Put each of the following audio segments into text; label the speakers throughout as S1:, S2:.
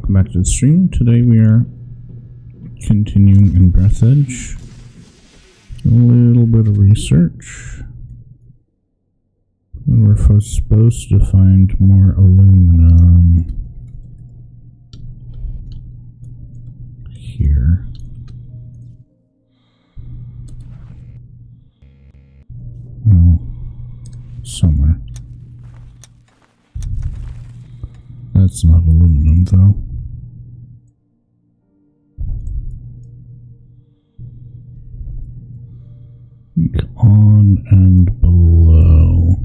S1: welcome back to the stream. Today we are continuing in Breathedge. A little bit of research. We're supposed to find more aluminum here. Oh, somewhere. That's not aluminum, though. On and below.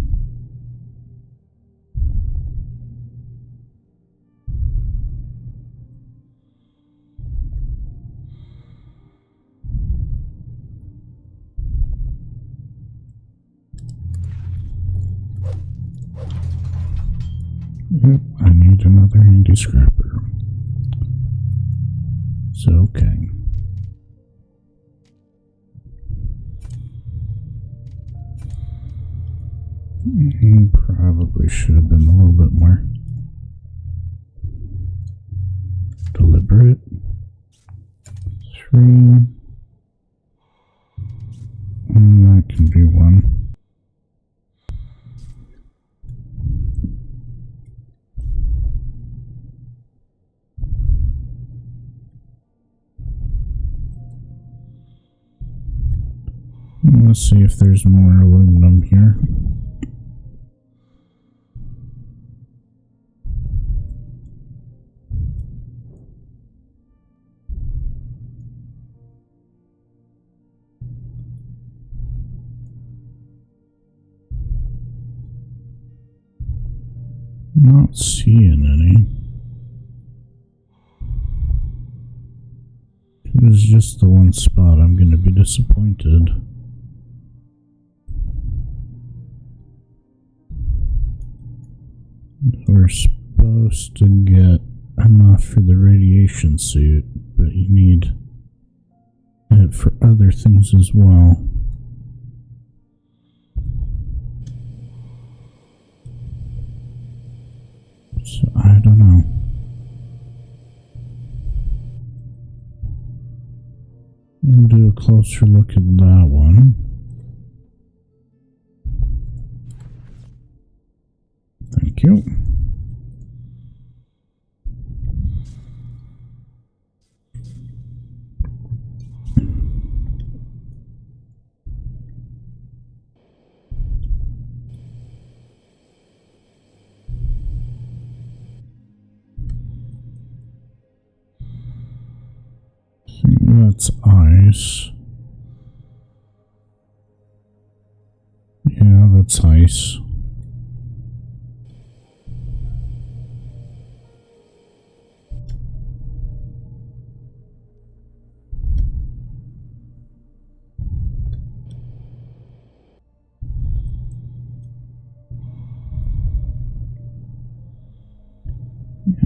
S1: Yep, I need another handy scrapper. So, okay. Probably should have been a little bit more deliberate. 3. And that can be 1. Let's see if there's more aluminum here. Not seeing any. If it was just the one spot, I'm going to be disappointed. We're supposed to get enough for the radiation suit, but you need it for other things as well. So I don't know. We'll do a closer look at that one. Thank you. That's ice. Yeah, that's ice.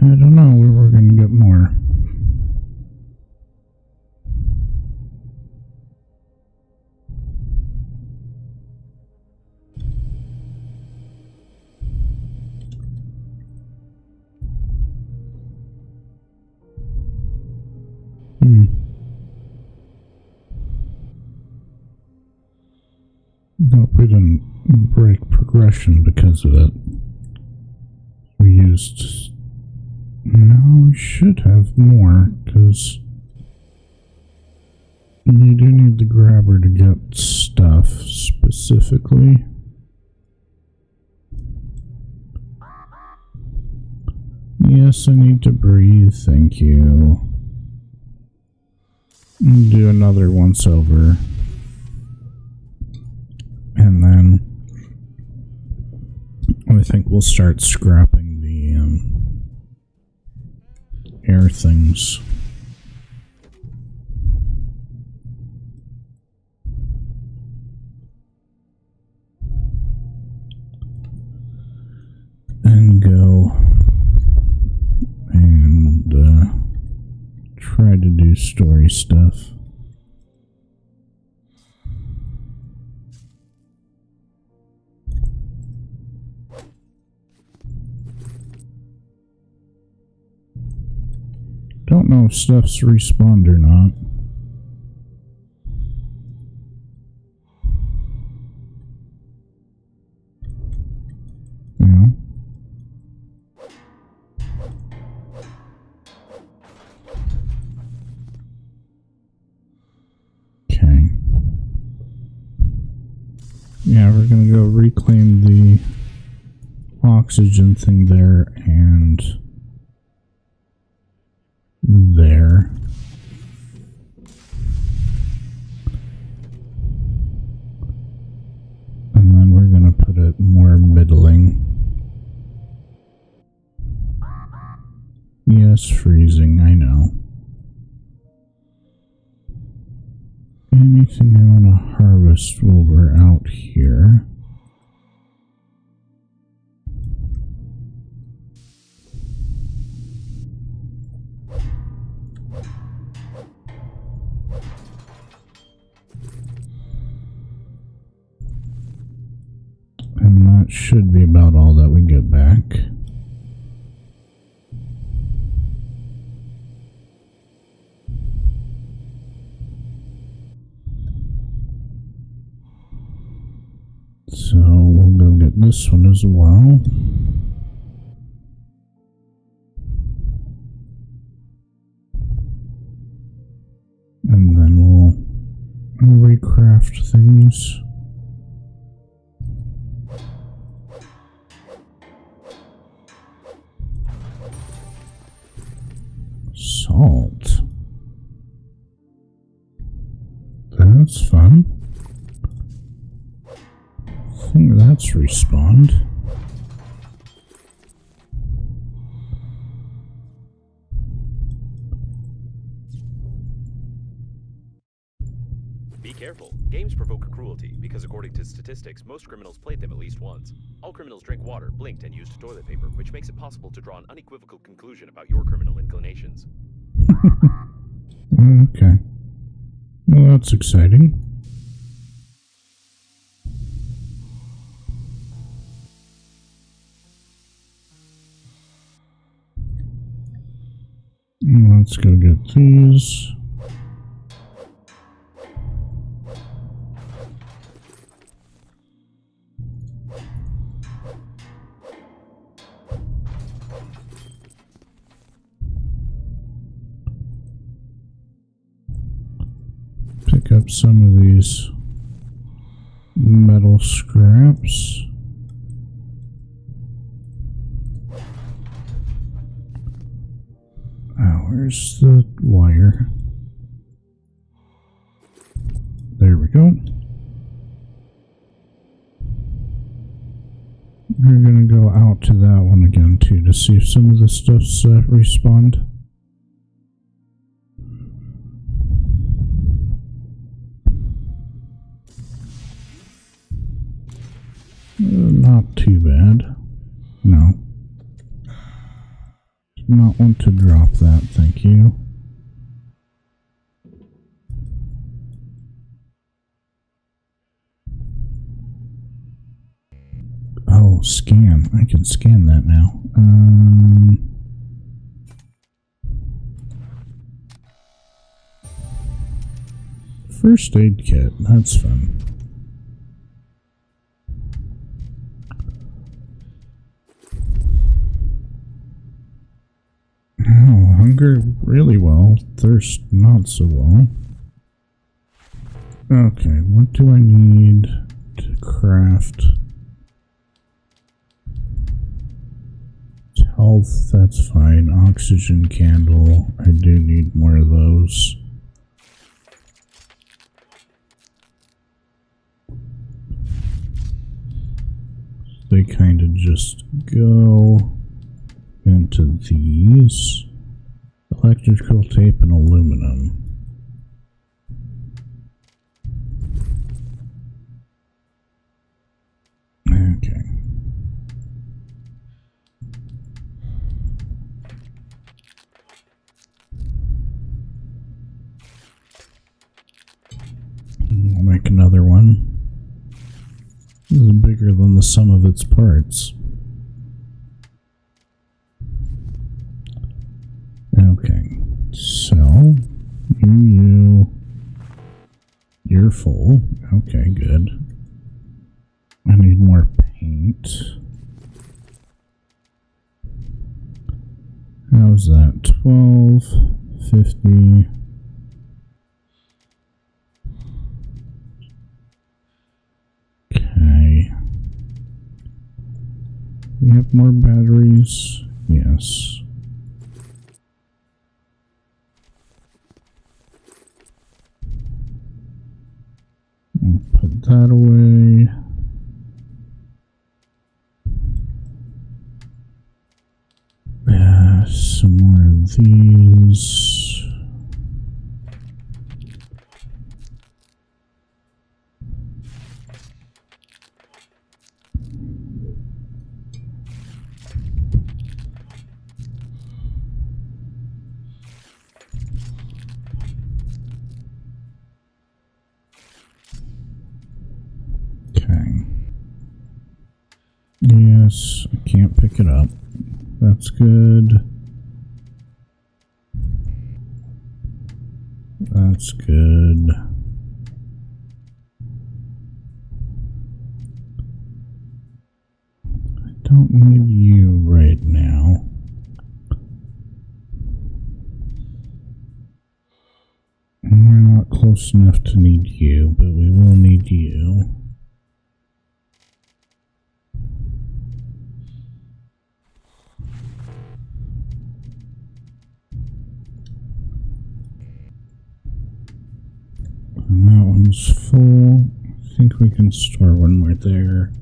S1: I don't know where we're going to get more. Nope, we didn't break progression because of it. We used... No, we should have more, because you do need the grabber to get stuff specifically. Yes, I need to breathe, thank you. Do another once over. And then I think we'll start scrapping the air things. And go and try to do story stuff. don't know if stuff's respawned or not. Yeah. Okay. Yeah, we're gonna go reclaim the oxygen thing there and there. And then we're gonna put it more middling. Yes, freezing, I know. Anything I want to harvest while we're out here? And that should be about all that we get back. So we'll go get this one as well. And then we'll recraft things. Salt. That's fun. I think that's respawned.
S2: Be careful. Games provoke cruelty because according to statistics, most criminals played them at least once. All criminals drank water, blinked, and used toilet paper, which makes it possible to draw an unequivocal conclusion about your criminal inclinations.
S1: Okay. Well, that's exciting. Let's go get these. Pick up some of these metal scraps. Where's the wire? There we go. We're gonna go out to that one again too to see if some of the stuff's respawned. Not too bad. No. Not want to drop that, thank you. Oh, scan. I can scan that now. First aid kit. That's fun. Oh, hunger really well, thirst not so well. Okay, what do I need to craft? Health, that's fine. Oxygen candle, I do need more of those. They kind of just go into these. Electrical tape and aluminum. Okay. We'll make another one. This is bigger than the sum of its parts. Okay, full. Okay, good. I need more paint. How's that? 12.50. Okay. We have more batteries? Yes. I'll put that away. Some more of these. Okay. Yes, I can't pick it up. That's good. That's good. I don't need you right now. And we're not close enough to need you, but we will need you. And that one's full. I think we can store one more there.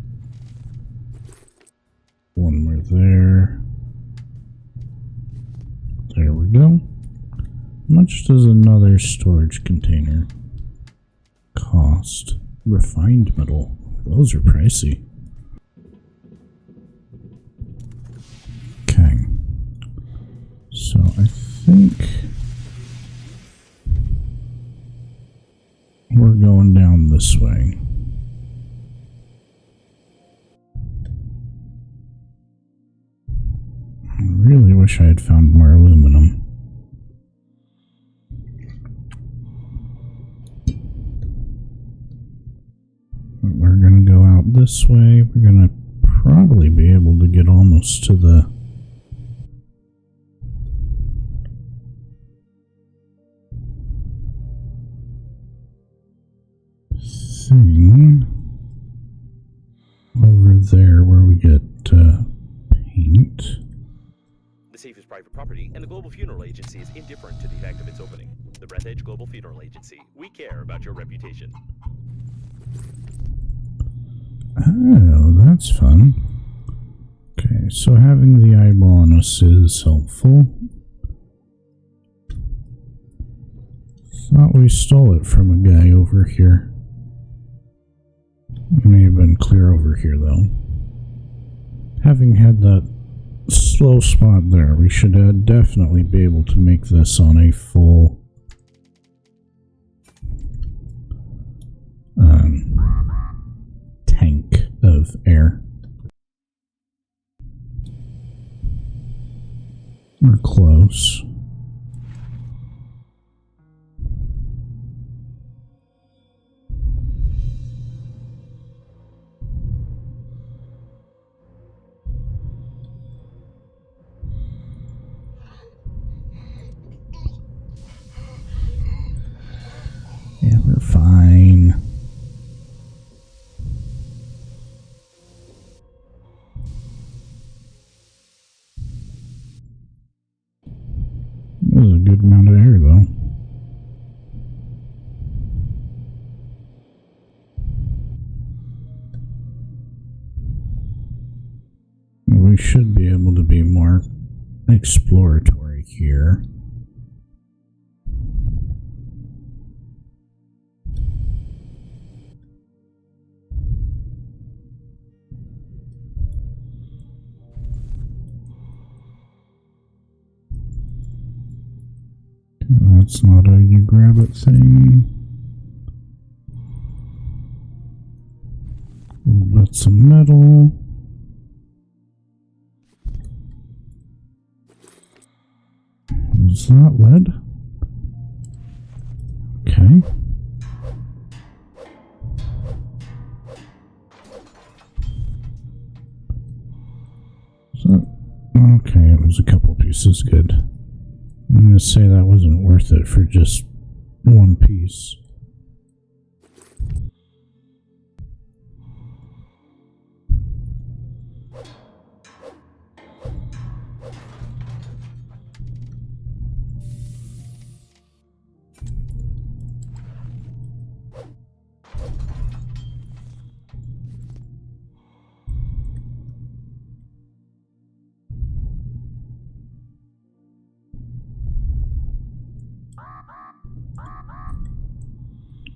S1: One more there. There we go. How much does another storage container cost? Refined metal. Those are pricey. Okay. So I think we're going down this way. I really wish I had found more aluminum. We're gonna go out this way. We're gonna probably be able to get almost to the thing over there where we get paint.
S2: The safe is private property, and the Global Funeral Agency is indifferent to the fact of its opening. The Breathedge Global Funeral Agency. We care about your reputation.
S1: Oh, that's fun. Okay, so having the eyeball on us is helpful. Thought we stole it from a guy over here. May have been clear over here, though. Having had that slow spot there, we should definitely be able to make this on a full tank of air. We're close. Yeah, we're fine. That was a good amount of air, though. We should be able to be more exploratory here. That's not a you grab it thing. Little bits of metal. Is that lead? Okay. piece is good. I'm gonna say that wasn't worth it for just one piece.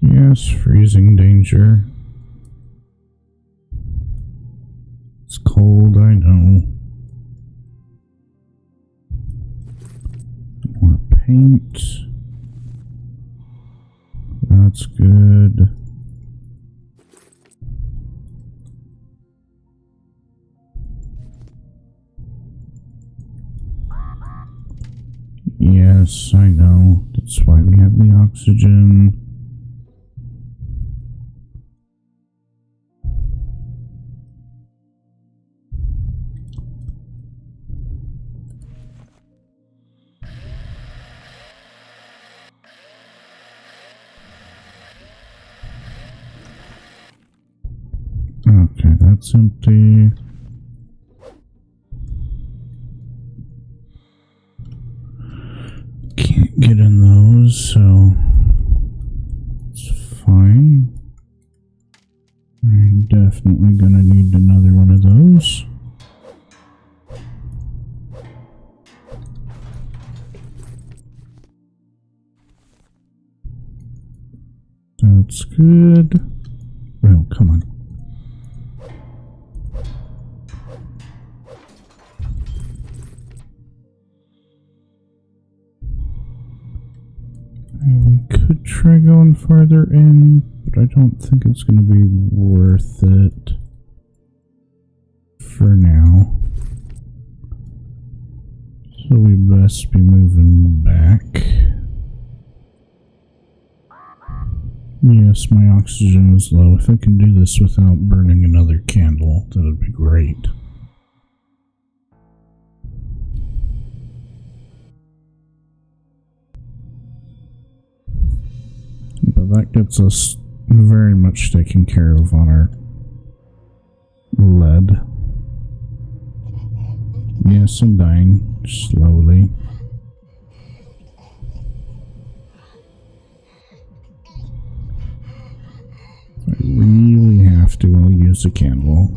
S1: Yes, freezing danger. It's cold, I know. More paint. That's good. Yes, I know. That's why we have the oxygen. Okay, that's empty. Can't get in those, so it's fine. I'm definitely gonna need another one of those. That's good. Oh, come on. We could try going farther in, but I don't think it's going to be worth it for now. So we best be moving back. Yes, my oxygen is low. If I can do this without burning another candle, that would be great. But that gets us very much taken care of on our lead. Yes, I'm dying slowly. If I really have to, I'll use a candle.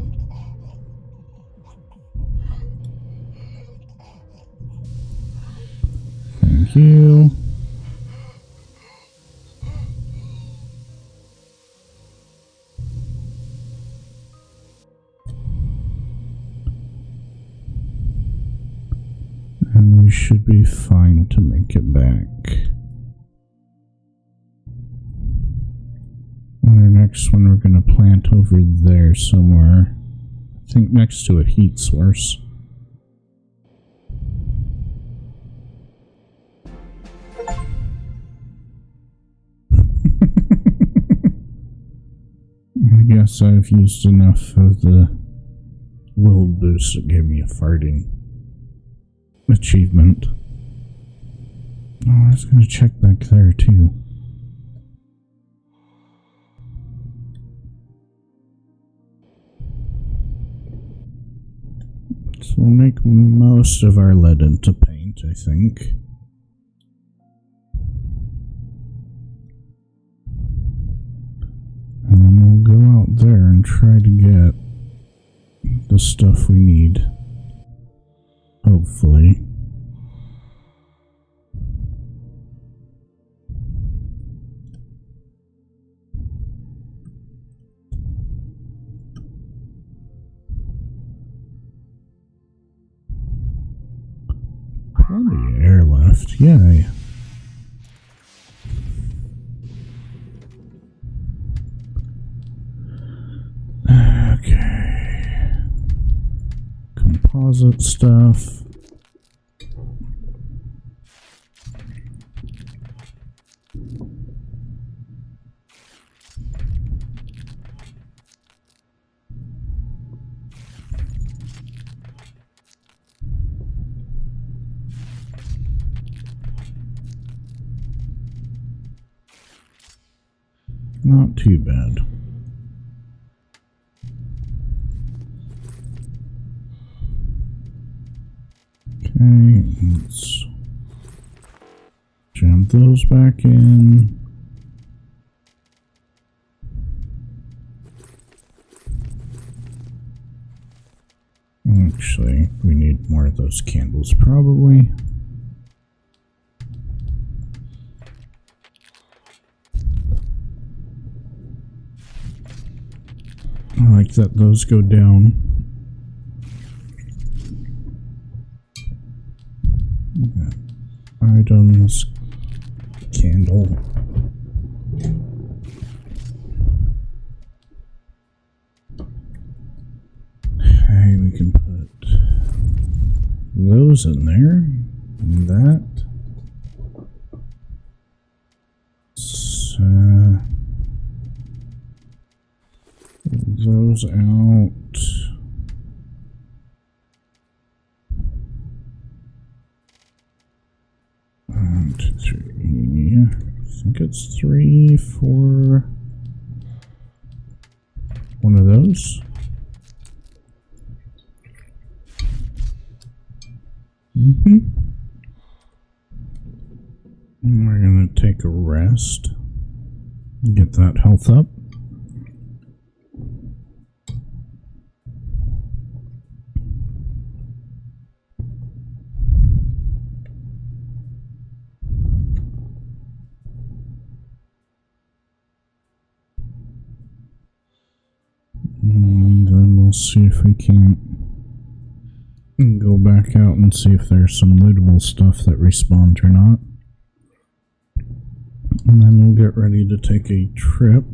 S1: Thank you. And we should be fine to make it back. And our next one we're going to plant over there somewhere. I think next to a heat source. I guess I've used enough of the little boost that gave me a farting achievement. Oh, I was going to check back there too. So we'll make most of our lead into paint, I think. And then we'll go out there and try to get the stuff we need. Hopefully. Plenty of air left, yay. Okay. Composite stuff. Not too bad. Okay, let's jam those back in. Actually, we need more of those candles, probably. I like that those go down. Items, candle. Okay, we can put those in there. And that. Those out. 1, 2, 3. I think it's 3 for one of those. And we're gonna take a rest. Get that health up. And then we'll see if we can't go back out and see if there's some lootable stuff that respawns or not. And then we'll get ready to take a trip.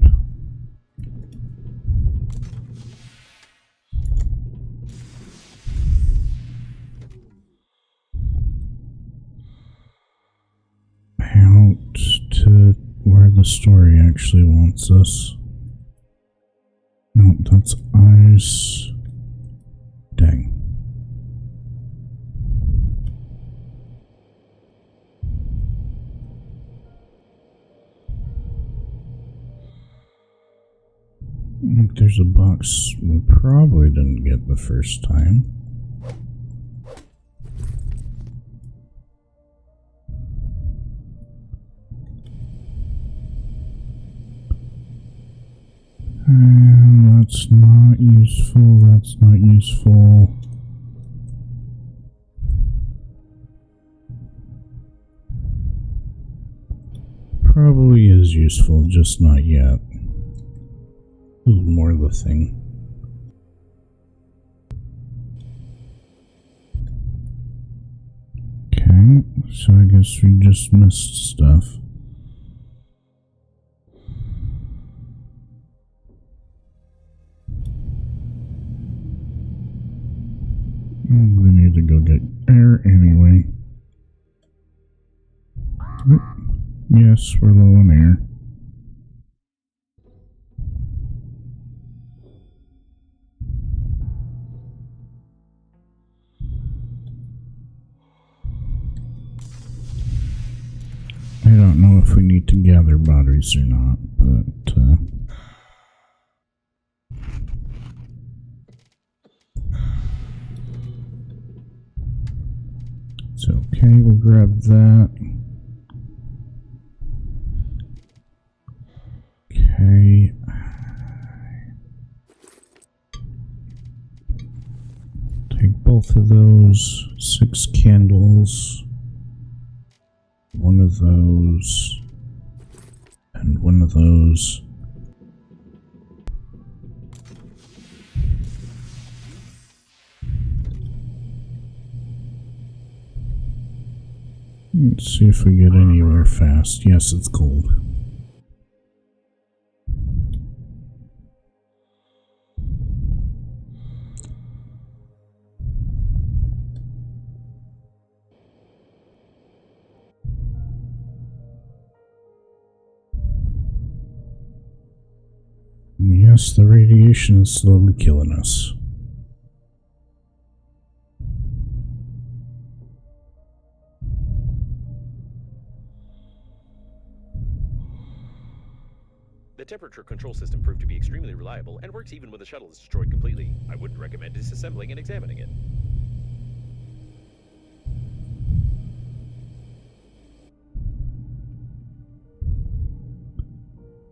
S1: Out to where the story actually wants us. No, that's ice. Dang. Look, there's a box we probably didn't get the first time. And that's not useful, that's not useful. Probably is useful, just not yet. A little more of the thing. Okay, so I guess we just missed stuff. We need to go get air anyway. Yes, we're low on air. I don't know if we need to gather batteries or not, but it's okay, we'll grab that. Okay. Take both of those, 6 candles, one of those, and one of those. Let's see if we get anywhere fast. Yes, it's cold. Yes, the radiation is slowly killing us.
S2: The temperature control system proved to be extremely reliable and works even when the shuttle is destroyed completely. I wouldn't recommend disassembling and examining it.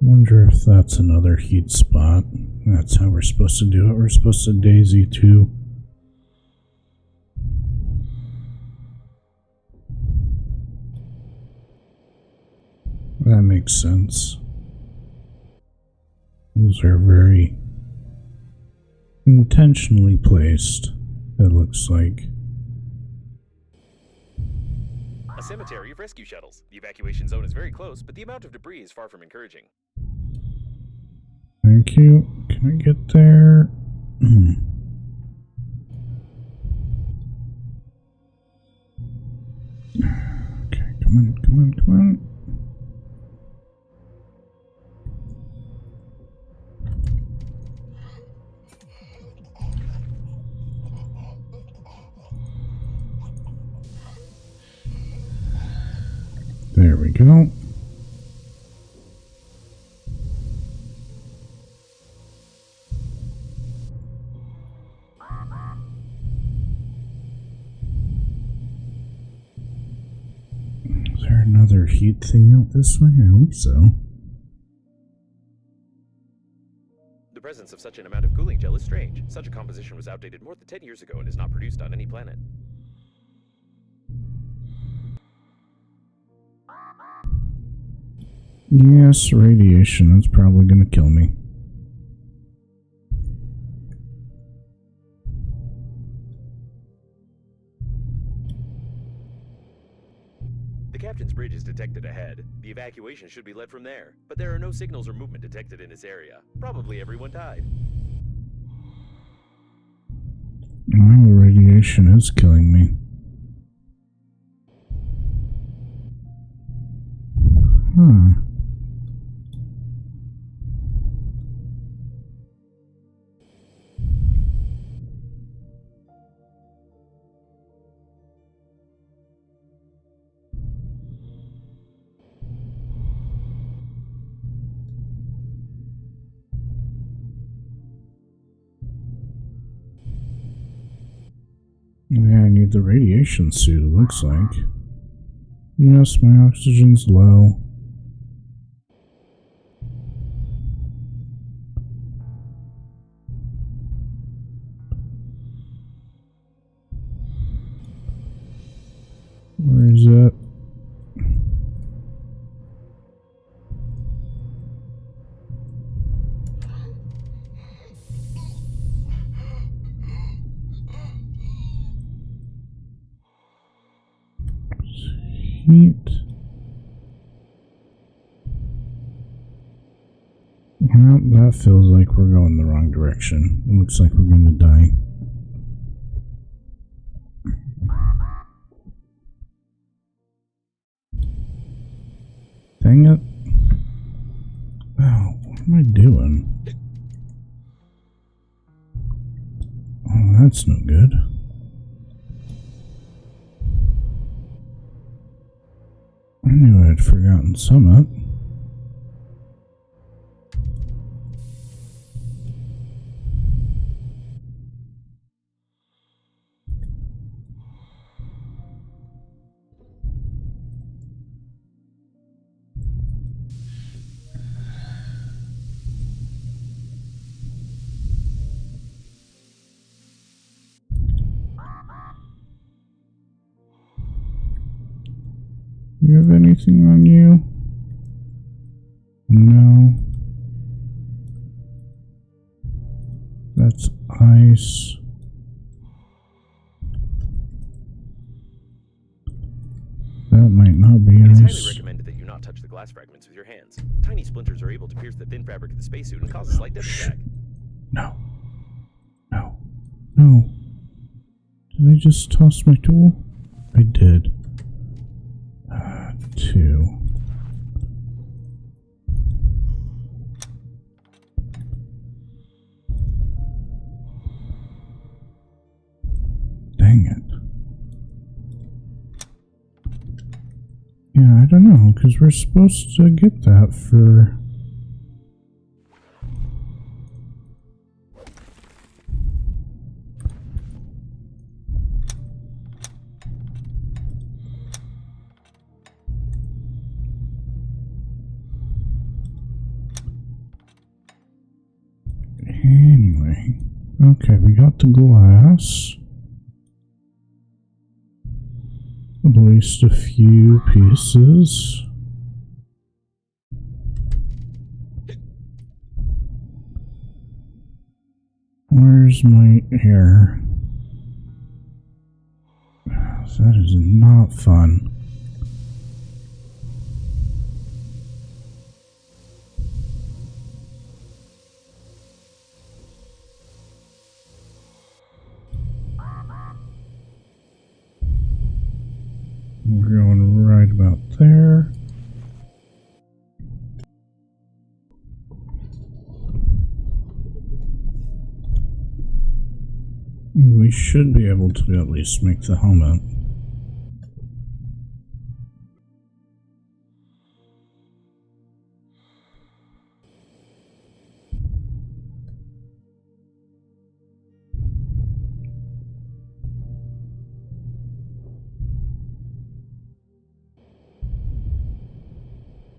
S1: Wonder if that's another heat spot. That's how we're supposed to do it. We're supposed to daisy too. That makes sense. Those are very intentionally placed, it looks like.
S2: A cemetery of rescue shuttles. The evacuation zone is very close, but the amount of debris is far from encouraging.
S1: Thank you. Can I get there? Okay, come on, come on, come on. There we go. Is there another heat thing out this way? I hope so.
S2: The presence of such an amount of cooling gel is strange. Such a composition was outdated more than 10 years ago and is not produced on any planet.
S1: Yes, radiation is probably going to kill me.
S2: The captain's bridge is detected ahead. The evacuation should be led from there, but there are no signals or movement detected in this area. Probably everyone died.
S1: Well, the radiation is killing me. Huh. Yeah, I need the radiation suit, it looks like. Yes, my oxygen's low. Where is it? Heat. Well, that feels like we're going the wrong direction. It looks like we're going to die. Dang it. Oh, what am I doing? Oh, that's no good. I knew I'd forgotten Summit. You have anything on you? No. That's ice. That might not be
S2: It is
S1: ice.
S2: highly recommended that you not touch the glass fragments with your hands. Tiny splinters are able to pierce the thin fabric of the spacesuit and cause a slight depth attack.
S1: No. No. No. Did I just toss my tool? I did. 2. Dang it. Yeah, I don't know, because we're supposed to get that for Okay, we got the glass. At least a few pieces. Where's my hair? That is not fun. We're going right about there. We should be able to at least make the helmet.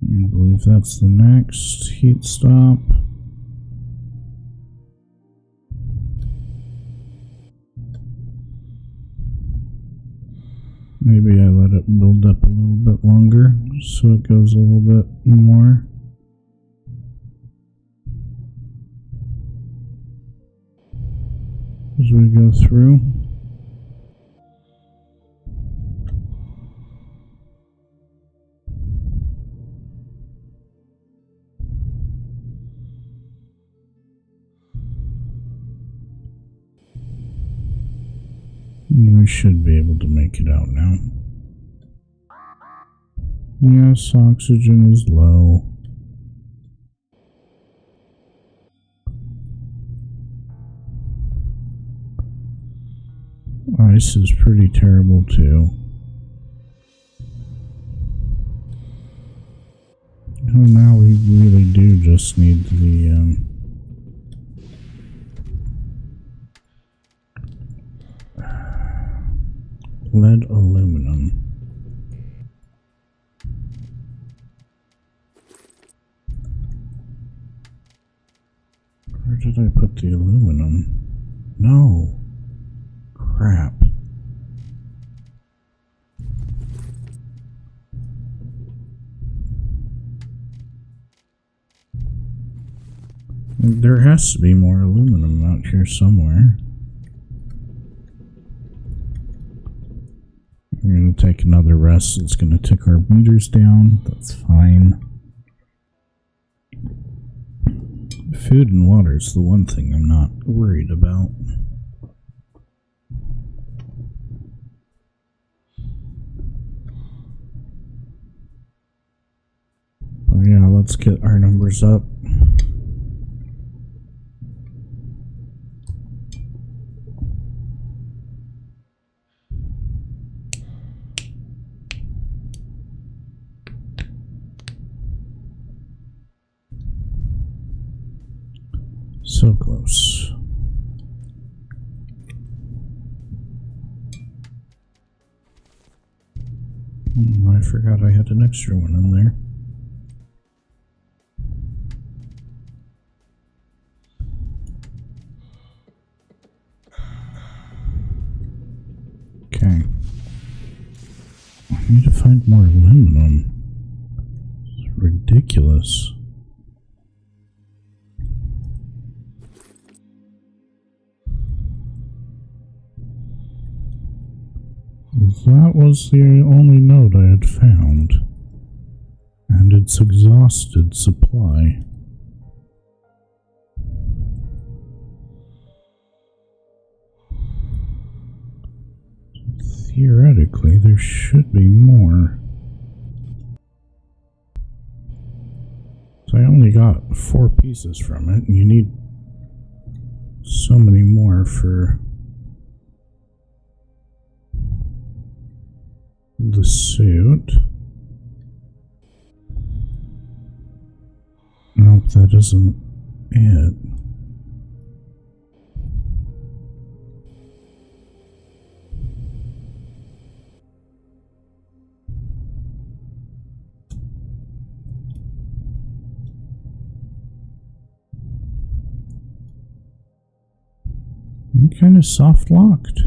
S1: I believe that's the next heat stop. Maybe I let it build up a little bit longer so it goes a little bit more. As we go through. We should be able to make it out now. Yes, oxygen is low. Ice is pretty terrible too. Oh, now we really do just need the lead aluminum. Where did I put the aluminum? No. Crap. There has to be more aluminum out here somewhere. We're going to take another rest. It's going to tick our meters down. That's fine. Food and water is the one thing I'm not worried about. Oh yeah, let's get our numbers up. So close. Oh, I forgot I had an extra one in there. Okay. I need to find more aluminum. It's ridiculous. That was the only note I had found. And its exhausted supply. Theoretically, there should be more. So I only got 4 pieces from it, and you need so many more for the suit. Nope, that isn't it. kind of soft locked?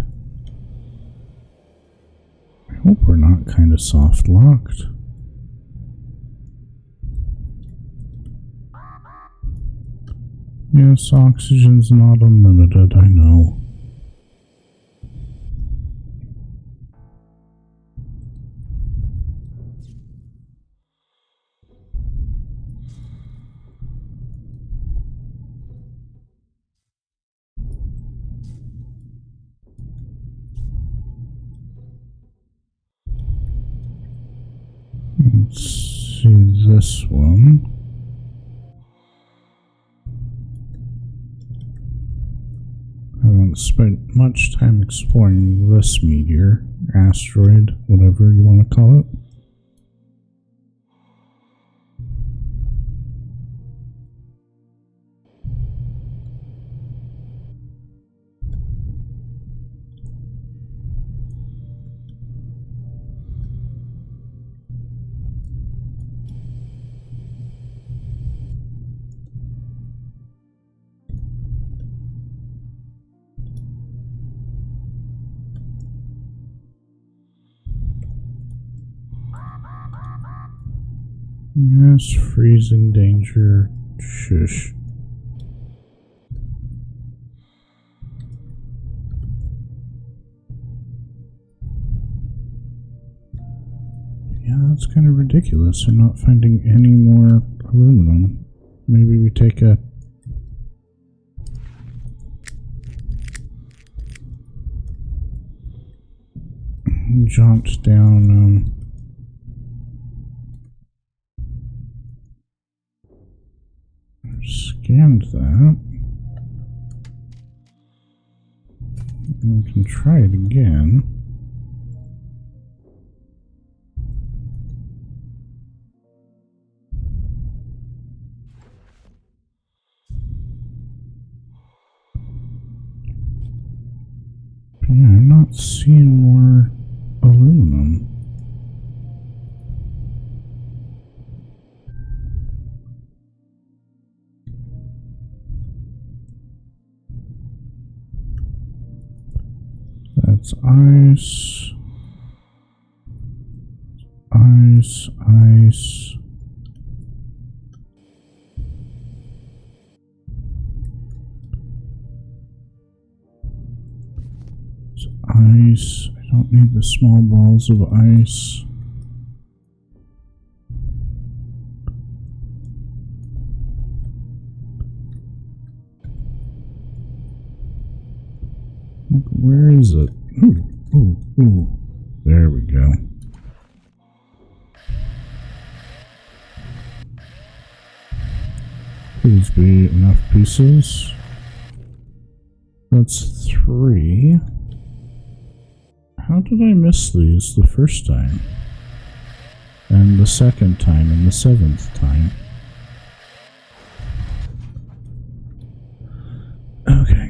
S1: I hope we're not kind of soft locked. Yes, oxygen's not unlimited, I know. Let's see this one. I haven't spent much time exploring this meteor, asteroid, whatever you want to call it. Yes, freezing danger. Shush. Yeah, that's kind of ridiculous. I'm not finding any more aluminum. Maybe we take a... jaunt down, scanned that. We can try it again. But yeah, I'm not seeing more aluminum. That's ice. Ice, ice. It's ice. I don't need the small balls of ice. Look, where is it? Ooh, ooh, ooh. There we go. Please be enough pieces. That's 3. How did I miss these the first time? And the second time and the 7th time? Okay.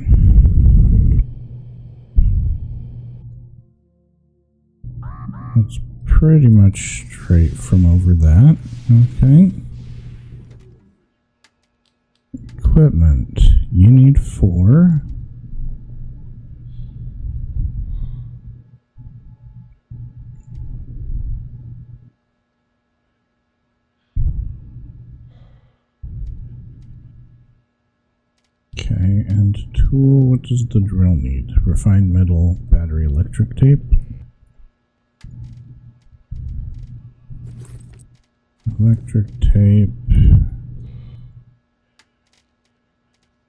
S1: That's pretty much straight from over that. Okay. Equipment. You need 4. Okay, and tool, what does the drill need? Refined metal, battery electric tape. Electric tape.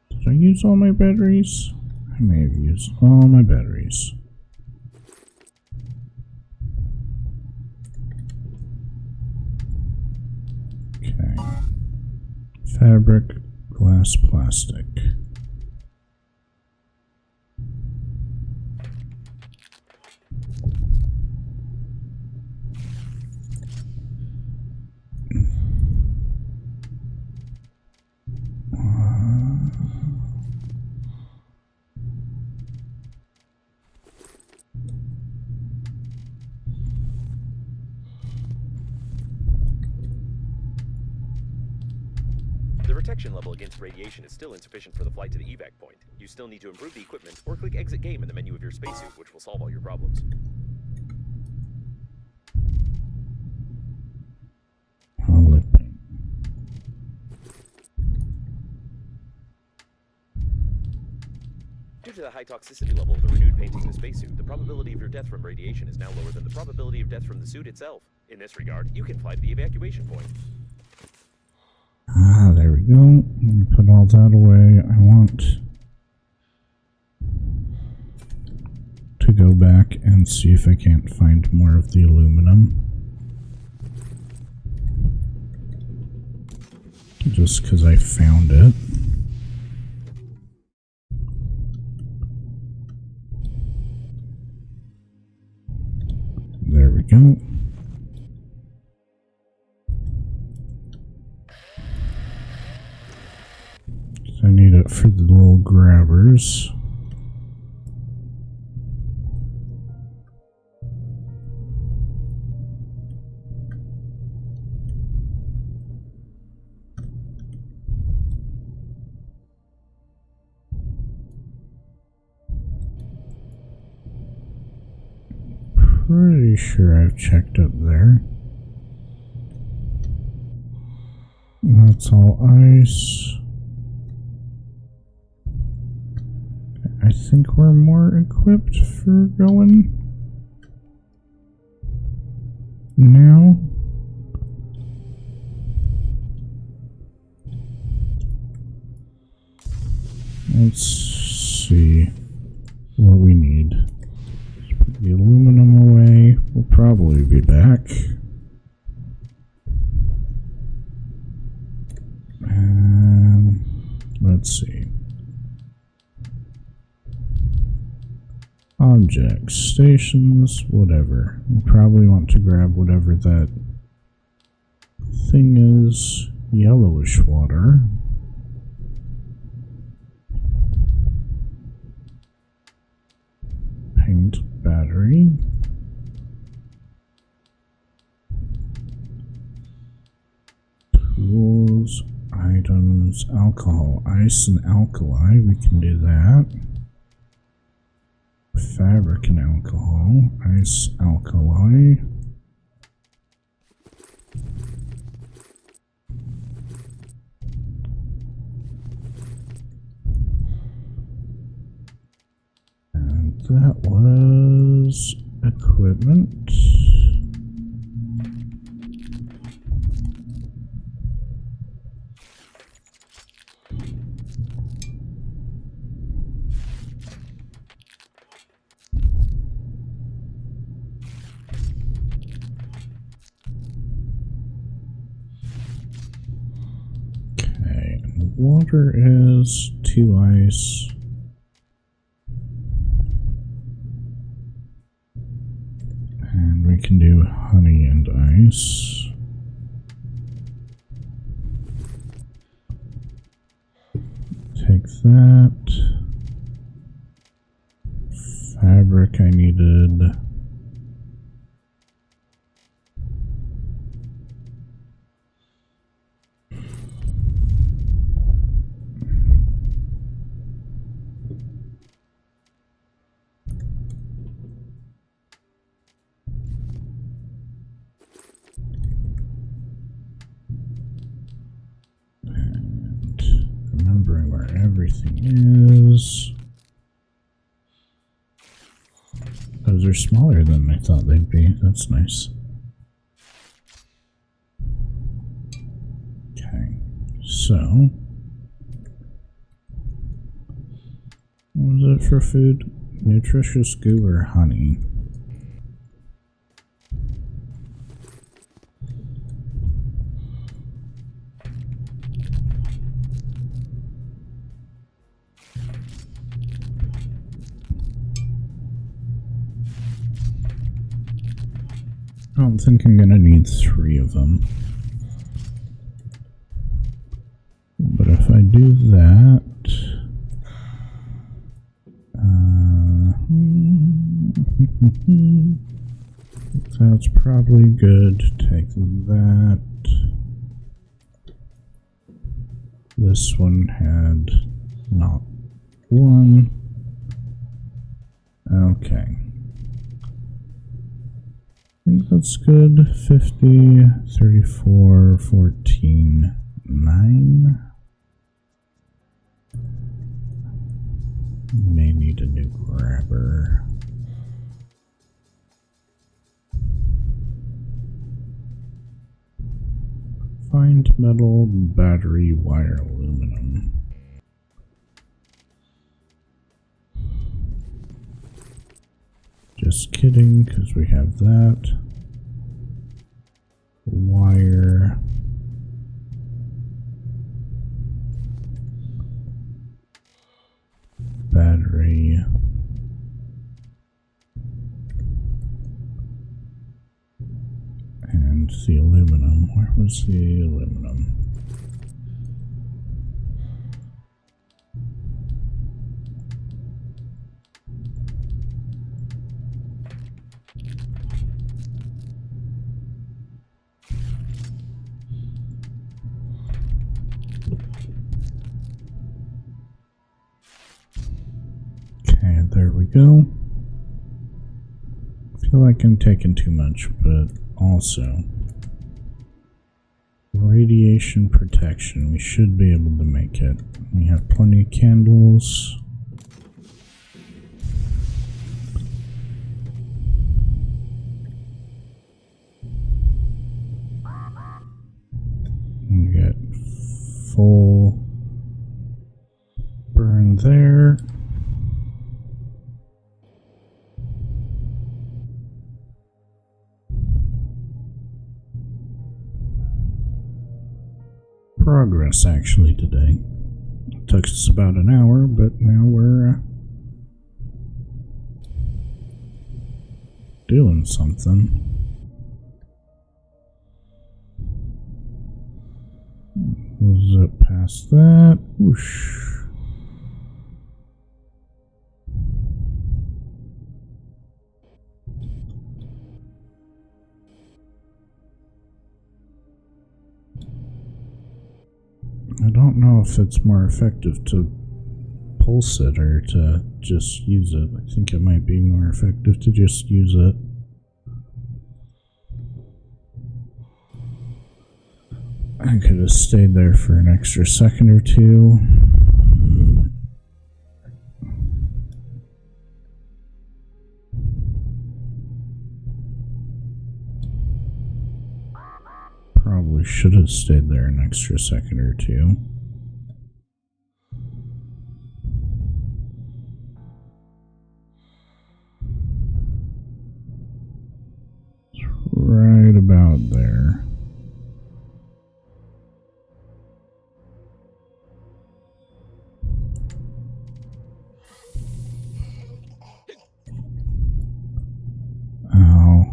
S1: Did I use all my batteries? I may have used all my batteries. Okay. Fabric, glass, plastic.
S2: The protection level against radiation is still insufficient for the flight to the evac point. You still need to improve the equipment or click exit game in the menu of your spacesuit, which will solve all your problems. Due to the high toxicity level of the renewed painting in the spacesuit, the probability of your death from radiation is now lower than the probability of death from the suit itself. In this regard, you can fly to the evacuation point.
S1: Ah, there we go. Put all that away. I want to go back and see if I can't find more of the aluminum. Just because I found it. There we go. I need it for the little grabbers. Pretty sure I've checked up there. That's all ice. I think we're more equipped for going now. Let's see what we need. Put the aluminum away. We'll probably be back. And let's see. Objects, stations, whatever. We probably want to grab whatever that thing is. Yellowish water. Paint battery. Tools, items, alcohol, ice and alkali. We can do that. Fabric and alcohol, ice, alkali. And that was equipment. Water is 2 ice. And we can do honey and ice. Take that. Fabric I needed. Remembering where everything is. Those are smaller than I thought they'd be. That's nice. Okay, so what was it for food? Nutritious goo or honey? I don't think I'm gonna need 3 of them. But if I do that, that's probably good. Take that. This one had not one. Okay. I think that's good. 50, 34, 14, 9. May need a new grabber. Find metal, battery, wire, aluminum. Just kidding, because we have that. Wire. Battery. And the aluminum. Where was the aluminum? Okay, there we go. I feel like I'm taking too much, but also radiation protection. We should be able to make it. We have plenty of candles. We get full burn there. Progress actually today. It took us about an hour, but now we're doing something. Was it past that? Whoosh. I don't know if it's more effective to pulse it or to just use it. I think it might be more effective to just use it. I could have stayed there for an extra second or two. Probably should have stayed there an extra second or two. It's right about there. Oh,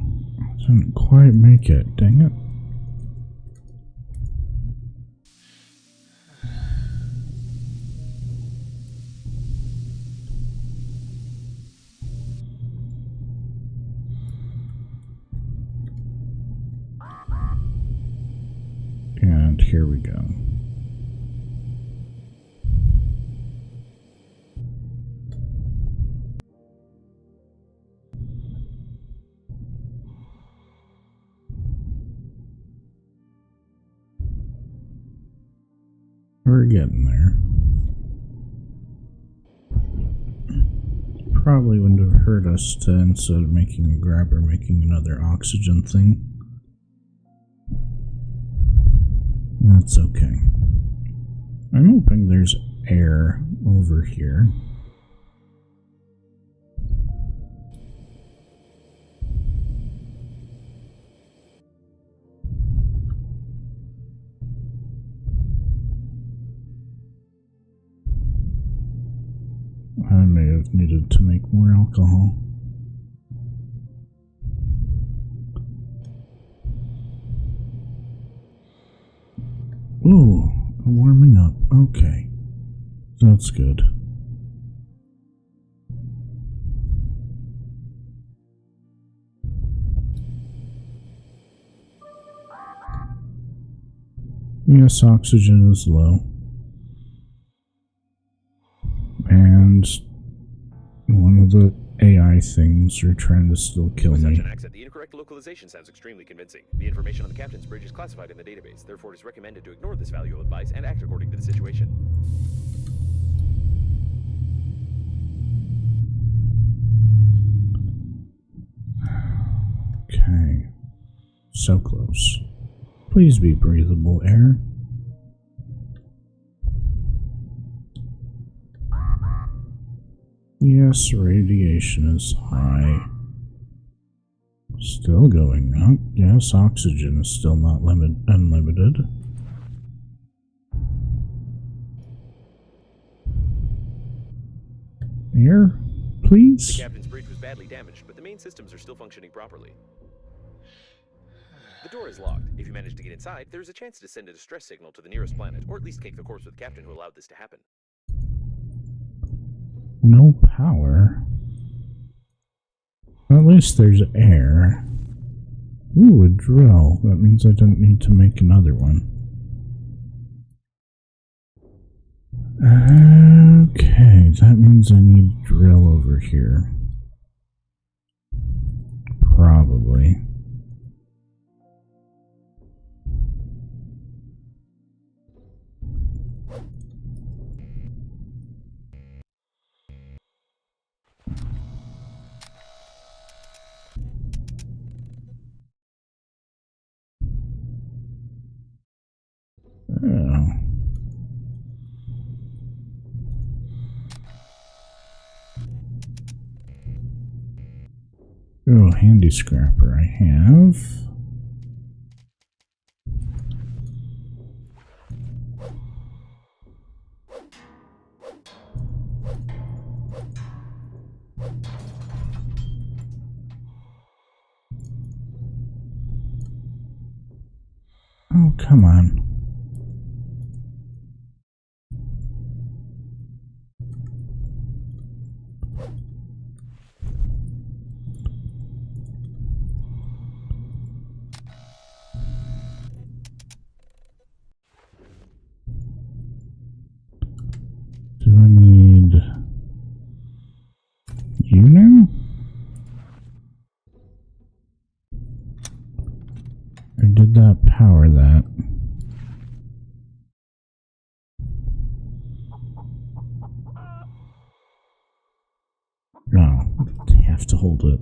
S1: didn't quite make it, dang it. And here we go. We're getting there. Probably wouldn't have hurt us to, instead of making a grabber, making another oxygen thing. That's okay. I'm hoping there's air over here. I may have needed to make more alcohol. Ooh, warming up. Okay. That's good. Yes, oxygen is low. And one of the AI things are trying to still kill
S2: With
S1: me.
S2: such an accent, the incorrect localization sounds extremely convincing. The information on the captain's bridge is classified in the database. Therefore, it is recommended to ignore this valuable advice and act according to the situation.
S1: Okay. So close. Please be breathable air. Yes, radiation is high. Still going up. Yes, oxygen is still not unlimited. Air, please?
S2: The captain's bridge was badly damaged, but the main systems are still functioning properly. The door is locked. If you manage to get inside, there is a chance to send a distress signal to the nearest planet, or at least cake the corpse with the captain who allowed this to happen.
S1: No power. At least there's air. Ooh, a drill. That means I don't need to make another one. Okay, that means I need a drill over here. Probably. Oh. Oh, handy scrapper I have. Oh, come on. Do I need you now? Or did that power that? No, I have to hold it.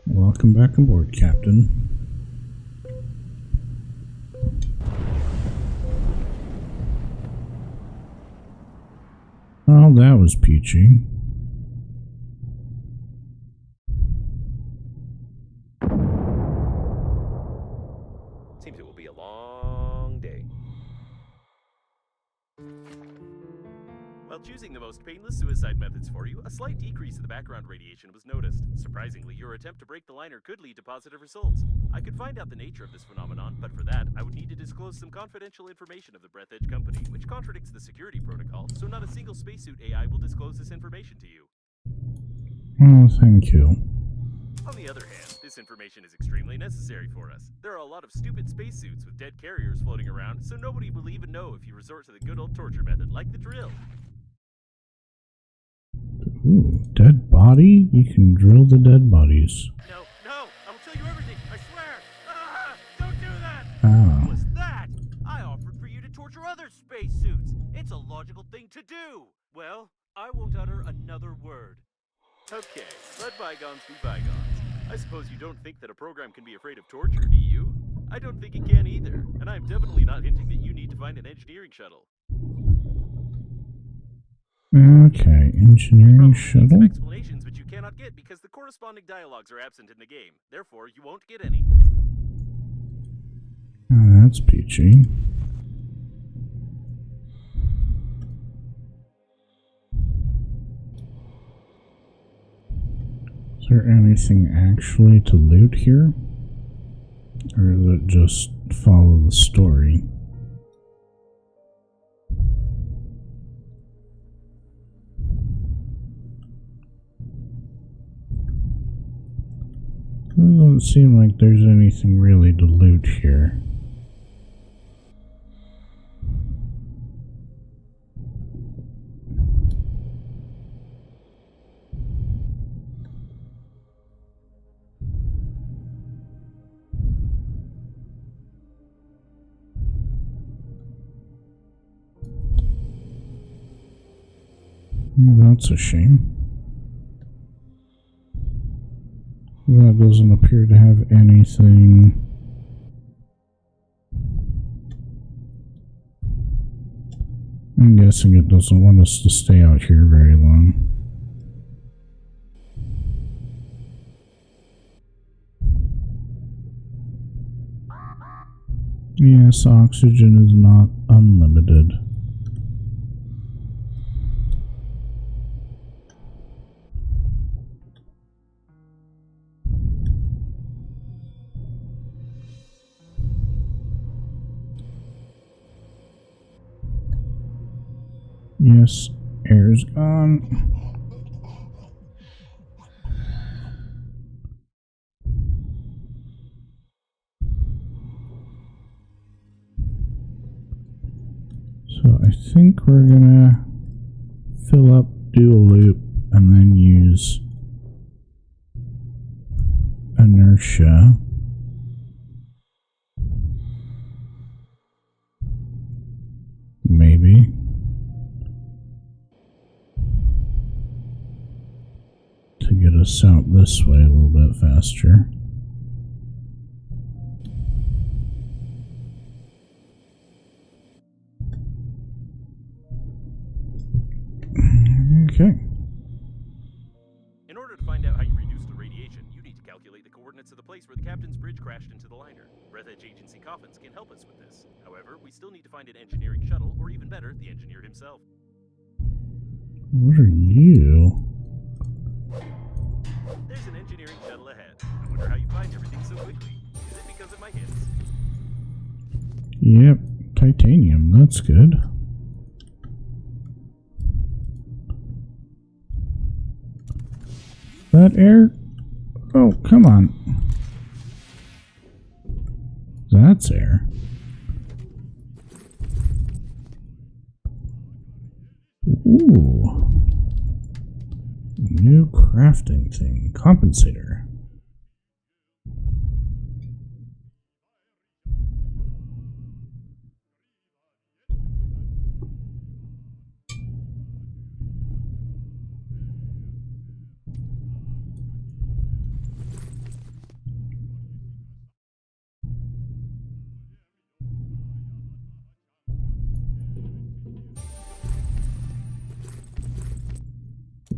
S1: Welcome back aboard, Captain. Oh, that was peachy.
S2: Seems it will be a long day. While choosing the most painless suicide methods for you, a slight decrease in the background radiation was noticed. Surprisingly, your attempt to break the liner could lead to positive results. I could find out the nature of this phenomenon, but for that, I would need to disclose some confidential information of the Breathedge company, which contradicts the security protocol, so not a single spacesuit AI will disclose this information to you.
S1: Oh, thank you.
S2: On the other hand, this information is extremely necessary for us. There are a lot of stupid spacesuits with dead carriers floating around, so nobody will even know if you resort to the good old torture method, like the drill.
S1: Ooh, dead body? You can drill the dead bodies.
S2: No, I will tell you everything, I swear! Ah, don't do that!
S1: Oh.
S2: What was that? I offered for you to torture other spacesuits. It's a logical thing to do. Well, I won't utter another word. Okay, let bygones be bygones. I suppose you don't think that a program can be afraid of torture, do you? I don't think it can either, and I'm definitely not hinting that you need to find an engineering shuttle.
S1: Okay, engineering
S2: Probably need some
S1: shuttle?
S2: explanations which you cannot get because the corresponding dialogues are absent in the game. Therefore, you won't get any.
S1: Oh, that's peachy. Is there anything actually to loot here? Or does it just follow the story? It doesn't seem like there's anything really to loot here. That's a shame. That doesn't appear to have anything. I'm guessing it doesn't want us to stay out here very long. Yes, oxygen is not unlimited. Yes, air's gone. So I think we're gonna fill up, do a loop, and then use inertia. Maybe. To get us out this way a little bit faster. Okay.
S2: In order to find out how you reduce the radiation, you need to calculate the coordinates of the place where the captain's bridge crashed into the liner. Breathedge Agency coffins can help us with this. However, we still need to find an engineering shuttle, or even better, the engineer himself.
S1: What are you?
S2: There's an engineering shuttle ahead. I wonder how you find everything so quickly. Is it because of my hints?
S1: Yep, titanium, that's good. That air? Oh, come on. That's air. Ooh. New crafting thing. Compensator.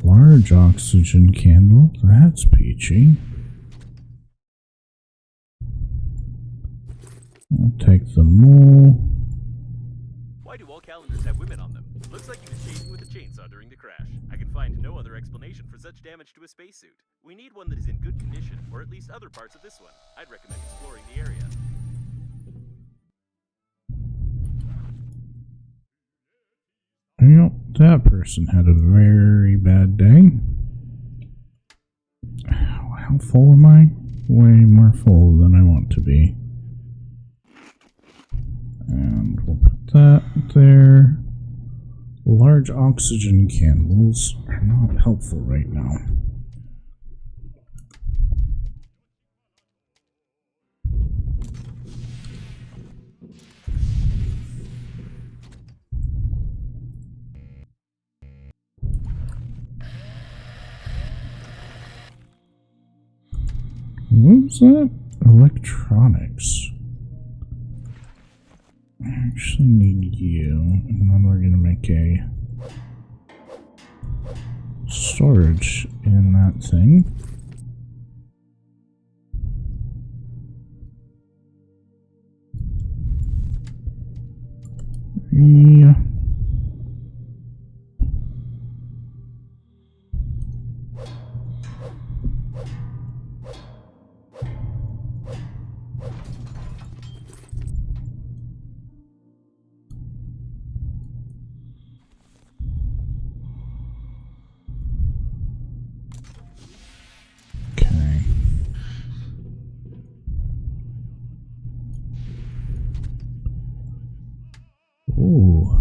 S1: Large oxygen candle. That's peachy. I'll take the mole.
S2: Why do all calendars have women on them? Looks like he was chasing with a chainsaw during the crash. I can find no other explanation for such damage to a spacesuit. We need one that is in good condition, or at least other parts of this one. I'd recommend exploring the area.
S1: You know, that person had a very bad day. How full am I? Way more full than I want to be. And we'll put that there. Large oxygen candles are not helpful right now. What was that? Electronics. I actually need you, and then we're going to make a storage in that thing. Yeah.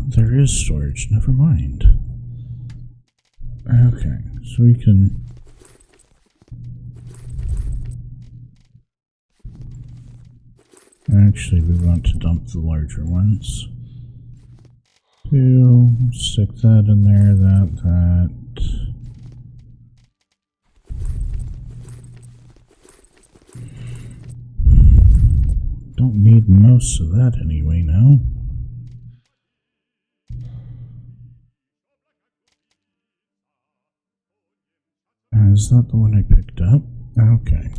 S1: there is storage. Never mind. Okay, so we can... Actually, we want to dump the larger ones. Two, stick that in there, that. Don't need most of that anyway now. Is that the one I picked up? Okay.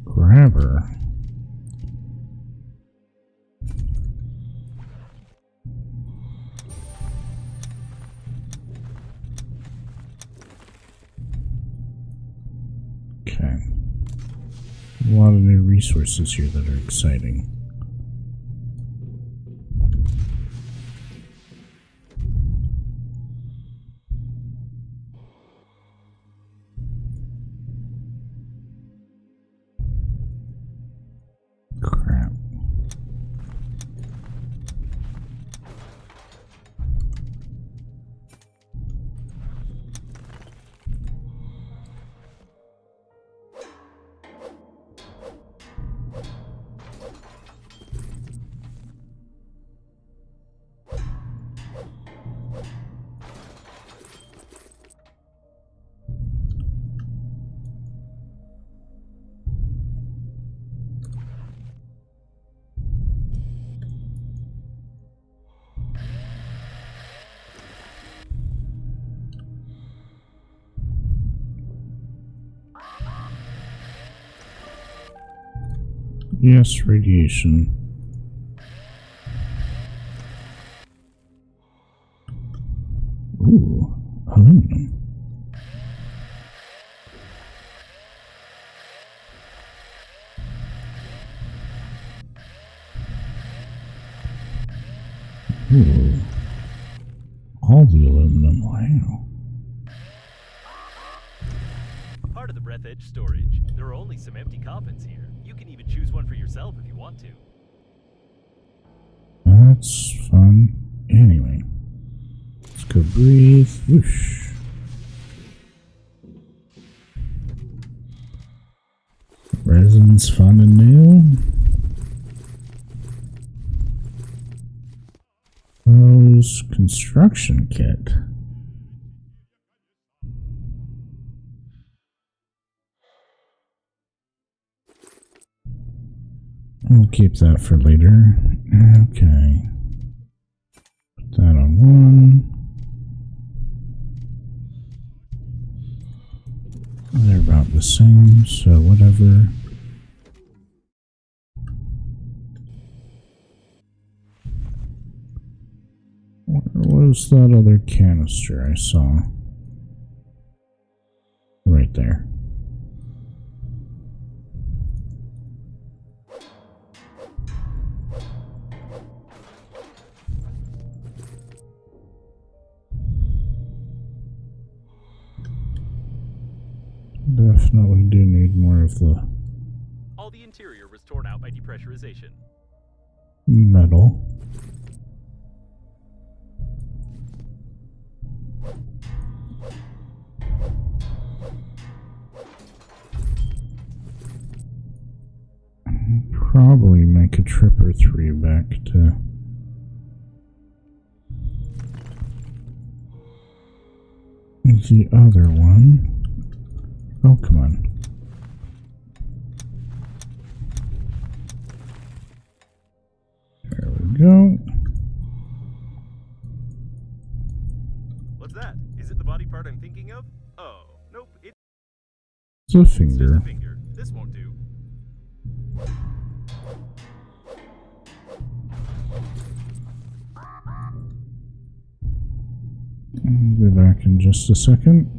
S1: Grabber. Okay. A lot of new resources here that are exciting. Crap. Yes, radiation. Ooh, aluminum. Ooh. All the aluminum, wow.
S2: Part of the Breathedge storage. There are only some empty coffins here. You can even choose one for yourself if you want to.
S1: That's fun. Anyway, let's go breathe. Whoosh. Resin's fun and new. Close construction kit. We'll keep that for later. Okay. Put that on one. They're about the same, so whatever. Where was that other canister I saw? Right there. Definitely do need more of the
S2: All the interior was torn out by depressurization.
S1: metal. Probably make a trip or three back to the other one. Oh, come on. There we go.
S2: What's that? Is it the body part I'm thinking of? Oh, nope. It's
S1: a
S2: just
S1: finger.
S2: a finger. This won't do.
S1: I'll be back in just a second.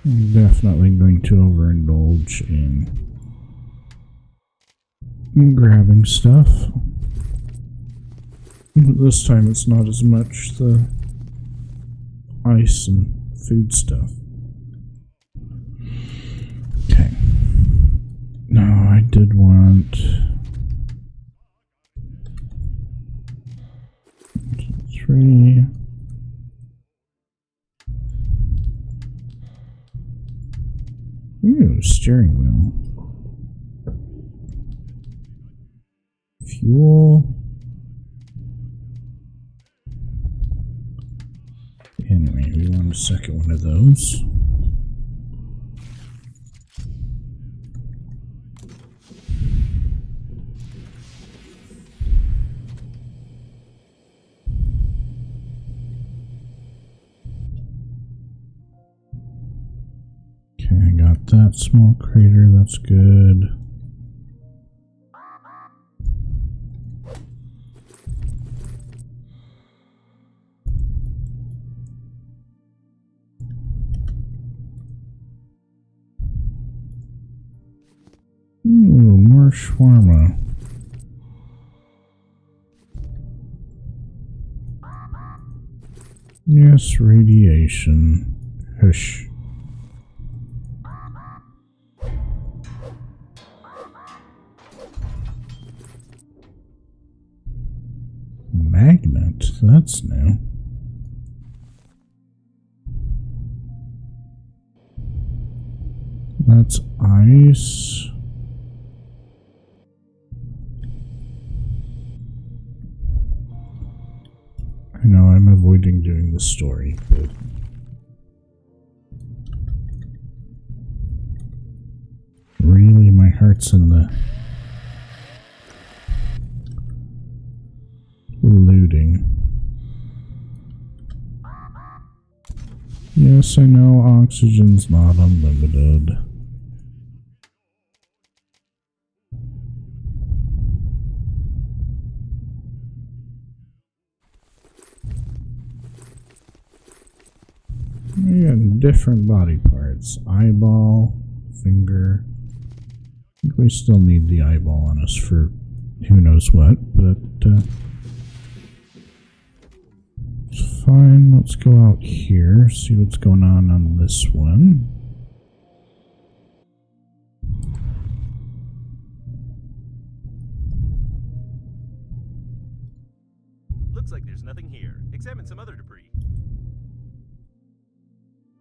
S1: I'm definitely going to overindulge in grabbing stuff. This time it's not as much the ice and food stuff. Okay. No, I did want 3. Ooh, steering wheel. Fuel. Anyway, we want a second one of those. Okay, I got that small crater, that's good. Ooh, more shawarma. Yes, radiation. Hush. Magnet? That's new. That's ice. I know I'm avoiding doing the story, but really my heart's in the looting. Yes, I know oxygen's not unlimited. We got different body parts. Eyeball, finger. I think we still need the eyeball on us for who knows what, but it's fine. Let's go out here, see what's going on this one.
S2: Looks like there's nothing here. Examine some other debris.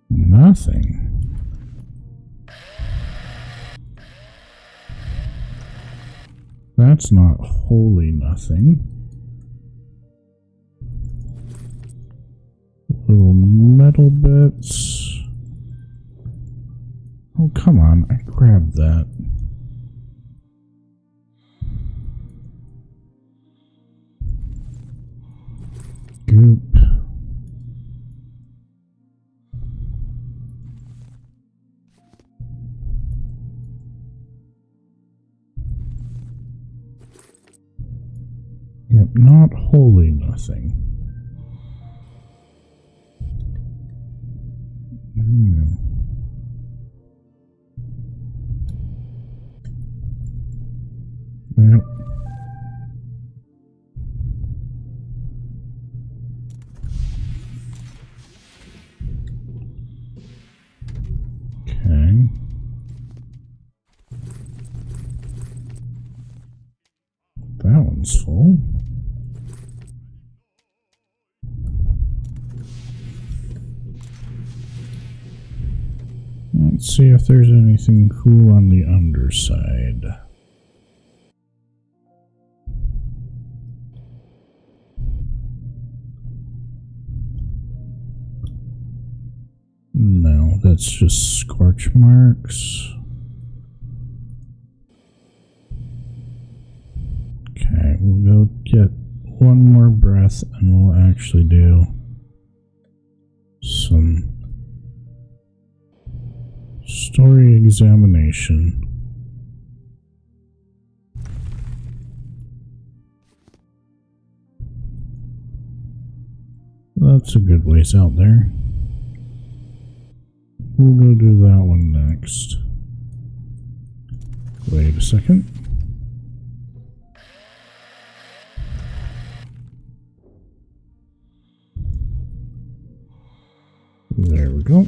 S1: Nothing. That's not wholly nothing. Little metal bits. Oh, come on. I grabbed that. Goop. Yep, not wholly nothing. Yep. Okay. That one's full. Let's see if there's anything cool on the underside. No, that's just scorch marks. Okay, we'll go get one more breath and we'll actually do some story examination. That's a good ways out there. We'll go do that one next. Wait a second. go.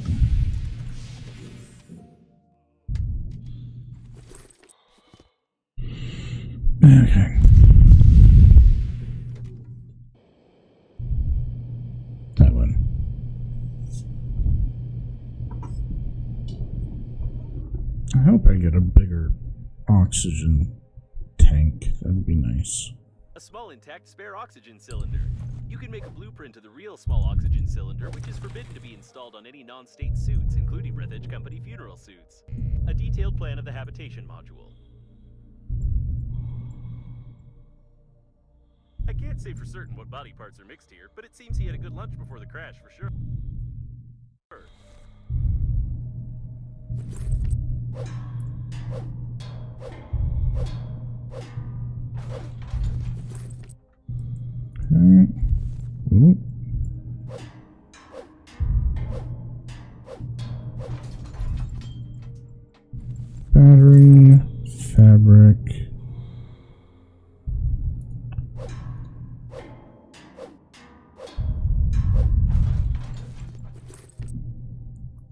S1: Okay. That one. I hope I get a bigger oxygen tank. That'd be nice.
S2: A small intact spare oxygen cylinder. You can make a blueprint of the real small oxygen cylinder, which is forbidden to be installed on any non-state suits, including Breathedge Company funeral suits. A detailed plan of the habitation module. I can't say for certain what body parts are mixed here, but it seems he had a good lunch before the crash for sure.
S1: Okay. Ooh. Battery, fabric.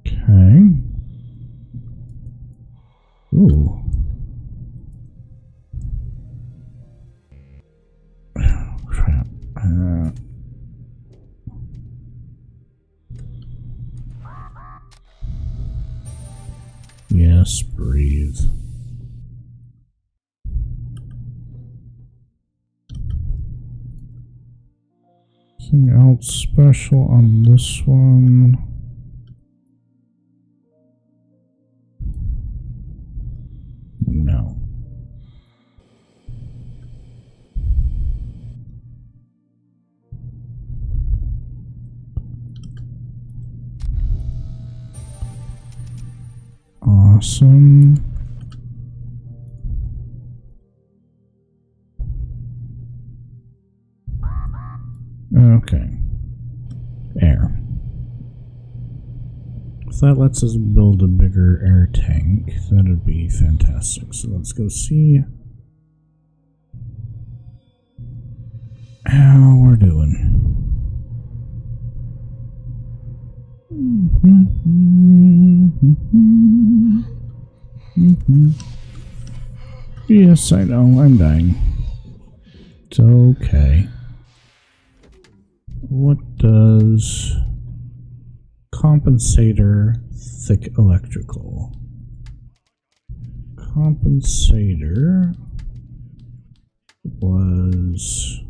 S1: Okay. Ooh. Oh, crap. Yes, breathe. Anything else special on this one? No. Awesome. Okay. Air. If that lets us build a bigger air tank, that'd be fantastic. So let's go see how we're doing. Yes, I know, I'm dying. It's okay. What does compensator thick electrical? Compensator was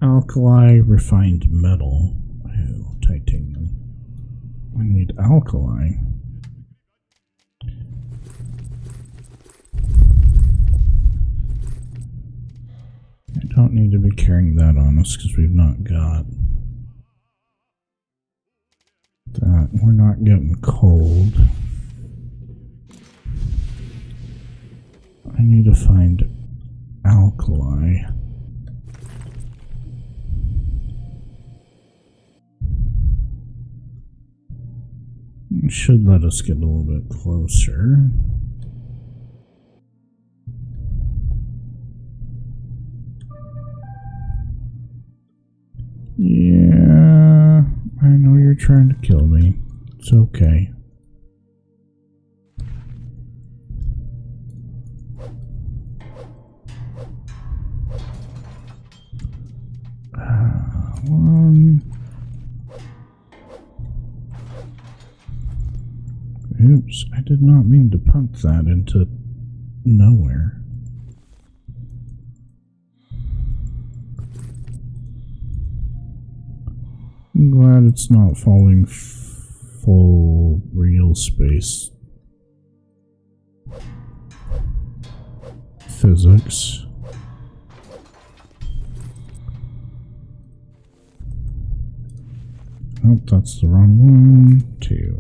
S1: alkali refined metal. Oh, titanium. I need alkali. I don't need to be carrying that on us because we've not got that. We're not getting cold. I need to find alkali. It should let us get a little bit closer. Yeah, I know you're trying to kill me. It's okay. One. Oops, I did not mean to pump that into nowhere. I'm glad it's not falling full real space physics. Oh, that's the wrong one. 2.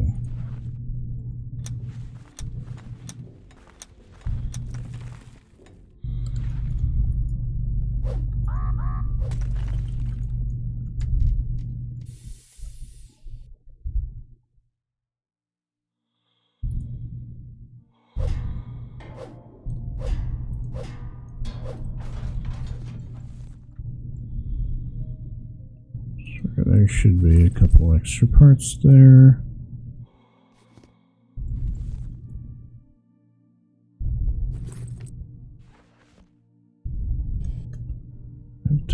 S1: There should be a couple extra parts there.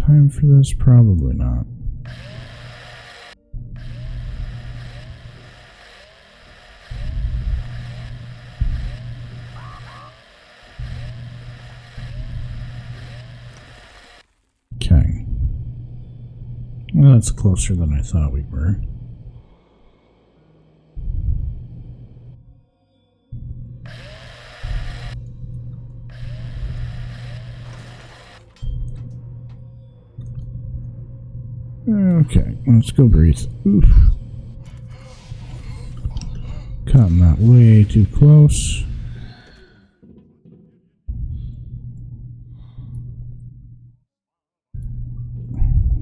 S1: time for this? Probably not. Okay. Well, that's closer than I thought we were. Okay, let's go breathe. Oof. Cutting that way too close.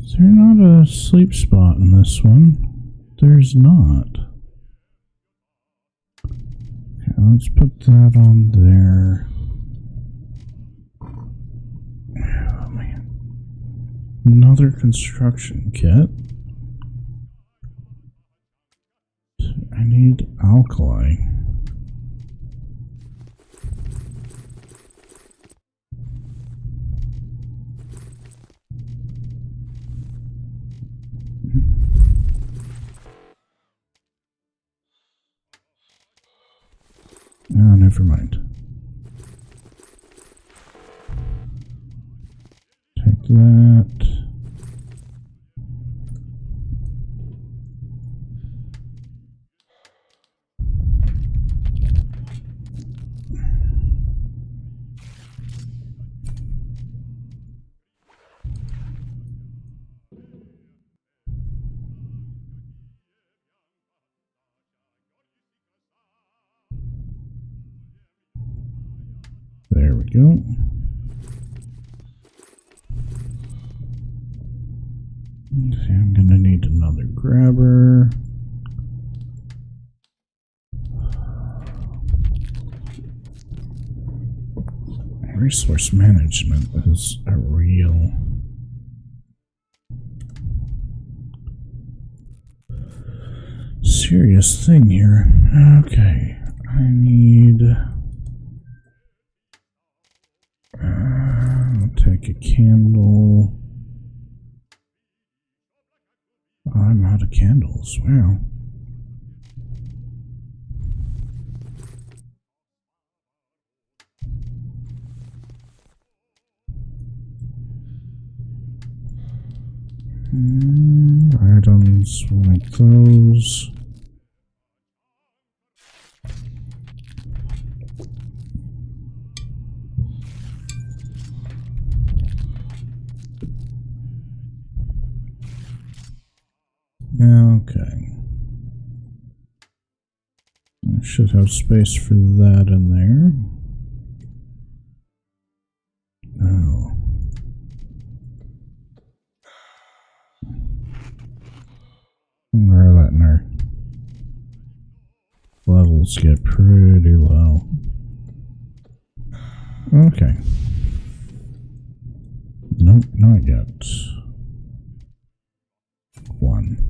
S1: Is there not a sleep spot in this one? There's not. Okay, let's put that on there. Oh man. Another construction kit. I need alkali. Oh, never mind. Take that. There we go. Okay, I'm gonna need another grabber. Resource management is a real serious thing here. Okay, I need... I'll take a candle. I'm out of candles. Wow. Items like those. Okay. I should have space for that in there. Oh. We're letting our levels get pretty low. Okay. Nope, not yet. One.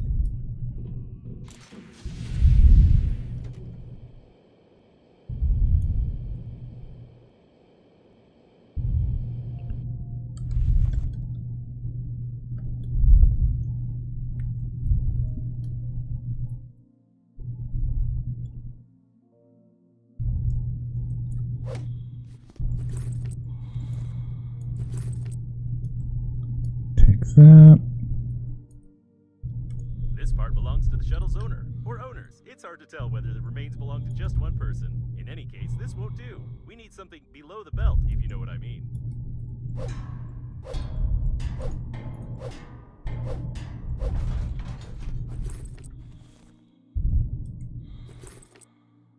S1: That.
S2: This part belongs to the shuttle's owner, or owners. It's hard to tell whether the remains belong to just one person. In any case, this won't do. We need something below the belt, if you know what I mean.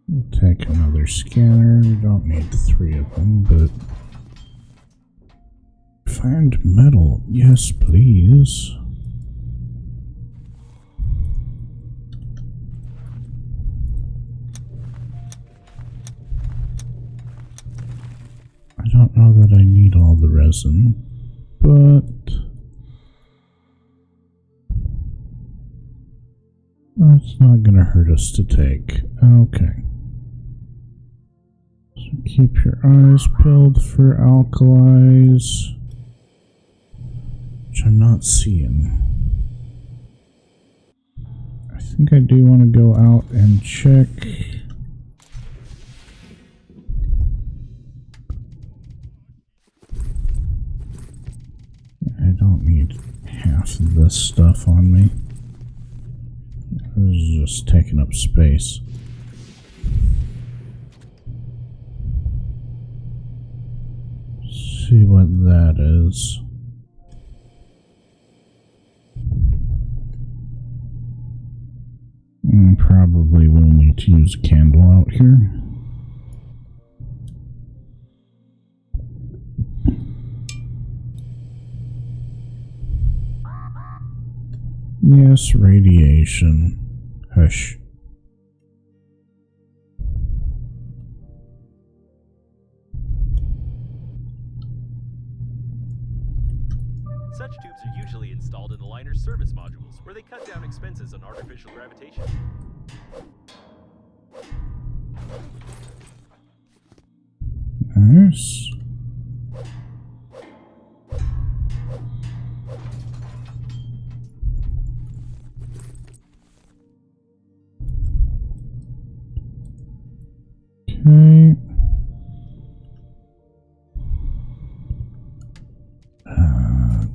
S1: We'll take another scanner. We don't need 3 of them, but... Find metal. Yes, please. I don't know that I need all the resin, but that's not going to hurt us to take. Okay. So keep your eyes peeled for alkalis. which I'm not seeing. I think I do want to go out and check. I don't need half of this stuff on me. This is just taking up space. See what that is. Probably will need to use a candle out here. Yes, radiation. Hush.
S2: Such tubes are usually installed in the liner's service modules, where they cut down expenses on artificial gravitation.
S1: Nice. Okay.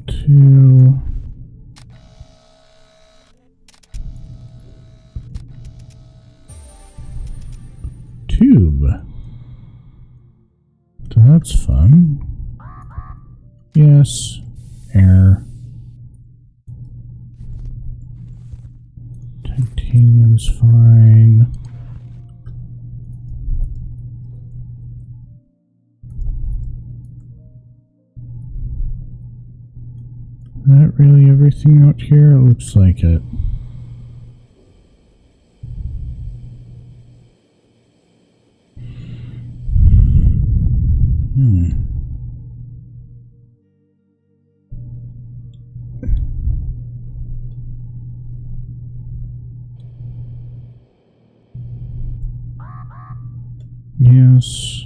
S1: Two. Tube. That's fun. Yes. Air. Titanium's fine. Is that really everything out here? It looks like it. Yes.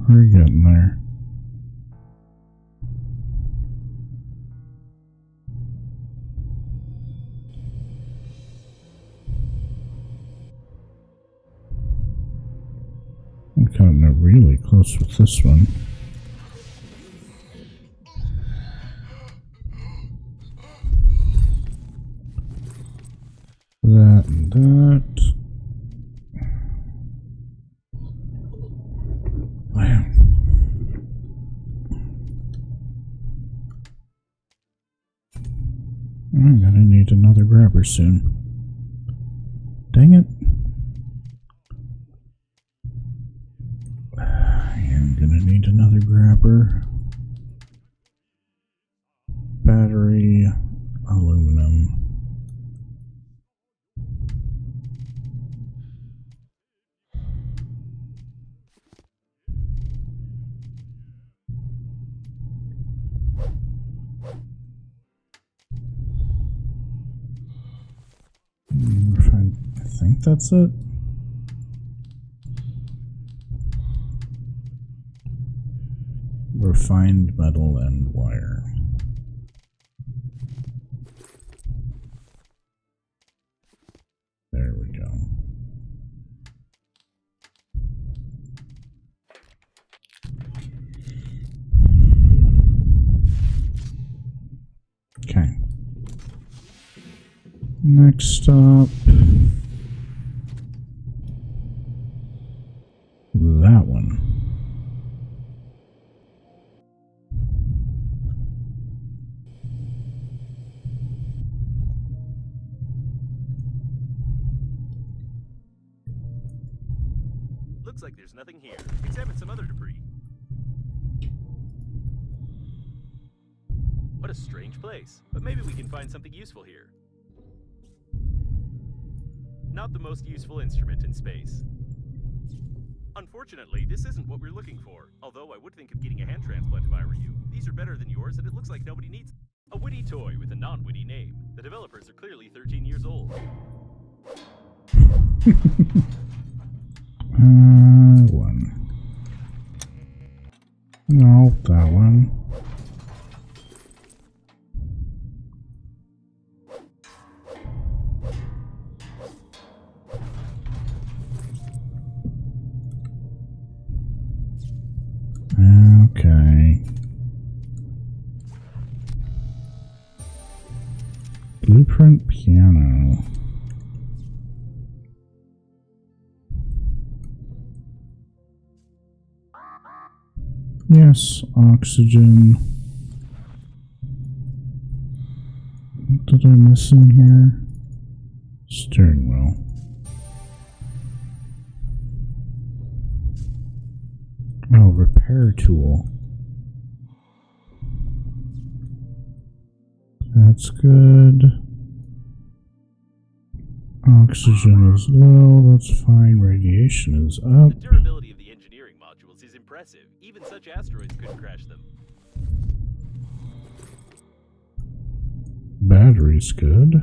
S1: We're getting there. I'm cutting it really close with this one. That and that. Wow. I'm gonna need another grabber soon. Dang it. I am gonna need another grabber. Battery, aluminum. I think that's it. Refined metal and wire. There we go. Okay. Next up, that one.
S2: Looks like there's nothing here. Examine some other debris. What a strange place, but maybe we can find something useful here. Not the most useful instrument in space. Unfortunately, this isn't what we're looking for, although I would think of getting a hand transplant if I were you. These are better than yours, and it looks like nobody needs them. A witty toy with a non-witty name. The developers are clearly 13 years old.
S1: One. No. got that one. Okay. Blueprint piano. Yes, oxygen. What did I miss in here? Steering wheel. Oh, repair tool. That's good. Oxygen is low, that's fine. Radiation is up.
S2: The durability of the engineering modules is impressive. Even such asteroids couldn't crash them.
S1: Battery's good.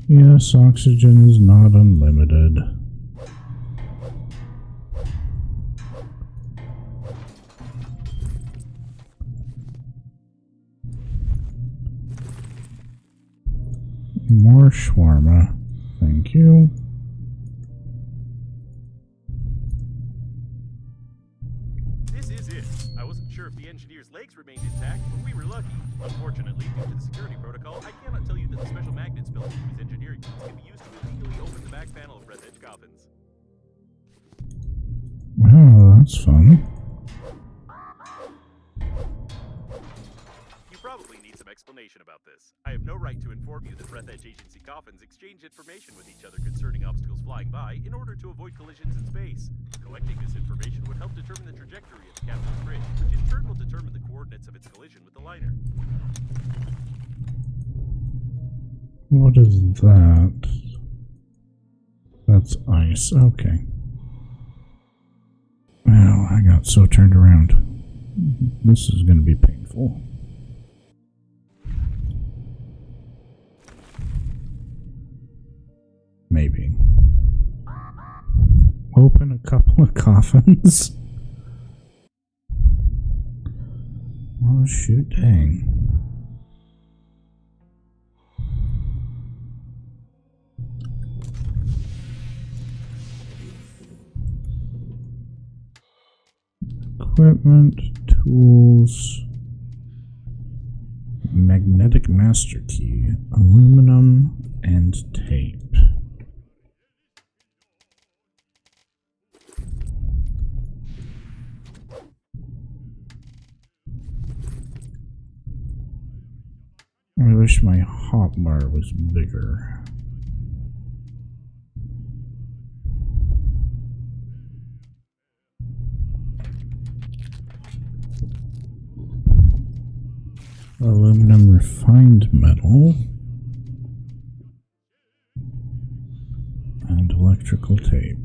S1: Yes, oxygen is not unlimited. More shawarma. Thank you.
S2: This is it. I wasn't sure if the engineer's legs remained intact, but we were lucky. Unfortunately, due to the security protocol, I cannot tell you that the special magnets built into his engineering kits can be used to illegally open the back panel of Breathedge coffins.
S1: Oh, that's fun.
S2: You probably need some explanation about this. I have no right to inform you that Breathedge agency coffins exchange information with each other concerning obstacles flying by in order to avoid collisions in space. Collecting this information would help determine the trajectory of the captain's bridge, which in turn will determine the coordinates of its collision with the liner.
S1: What is that? That's ice. Okay. Well, I got so turned around. This is going to be painful. Maybe. Open a couple of coffins. Oh, shoot, dang. Equipment, tools, magnetic master key, aluminum, and tape. I wish my hotbar was bigger. Aluminum refined metal and electrical tape.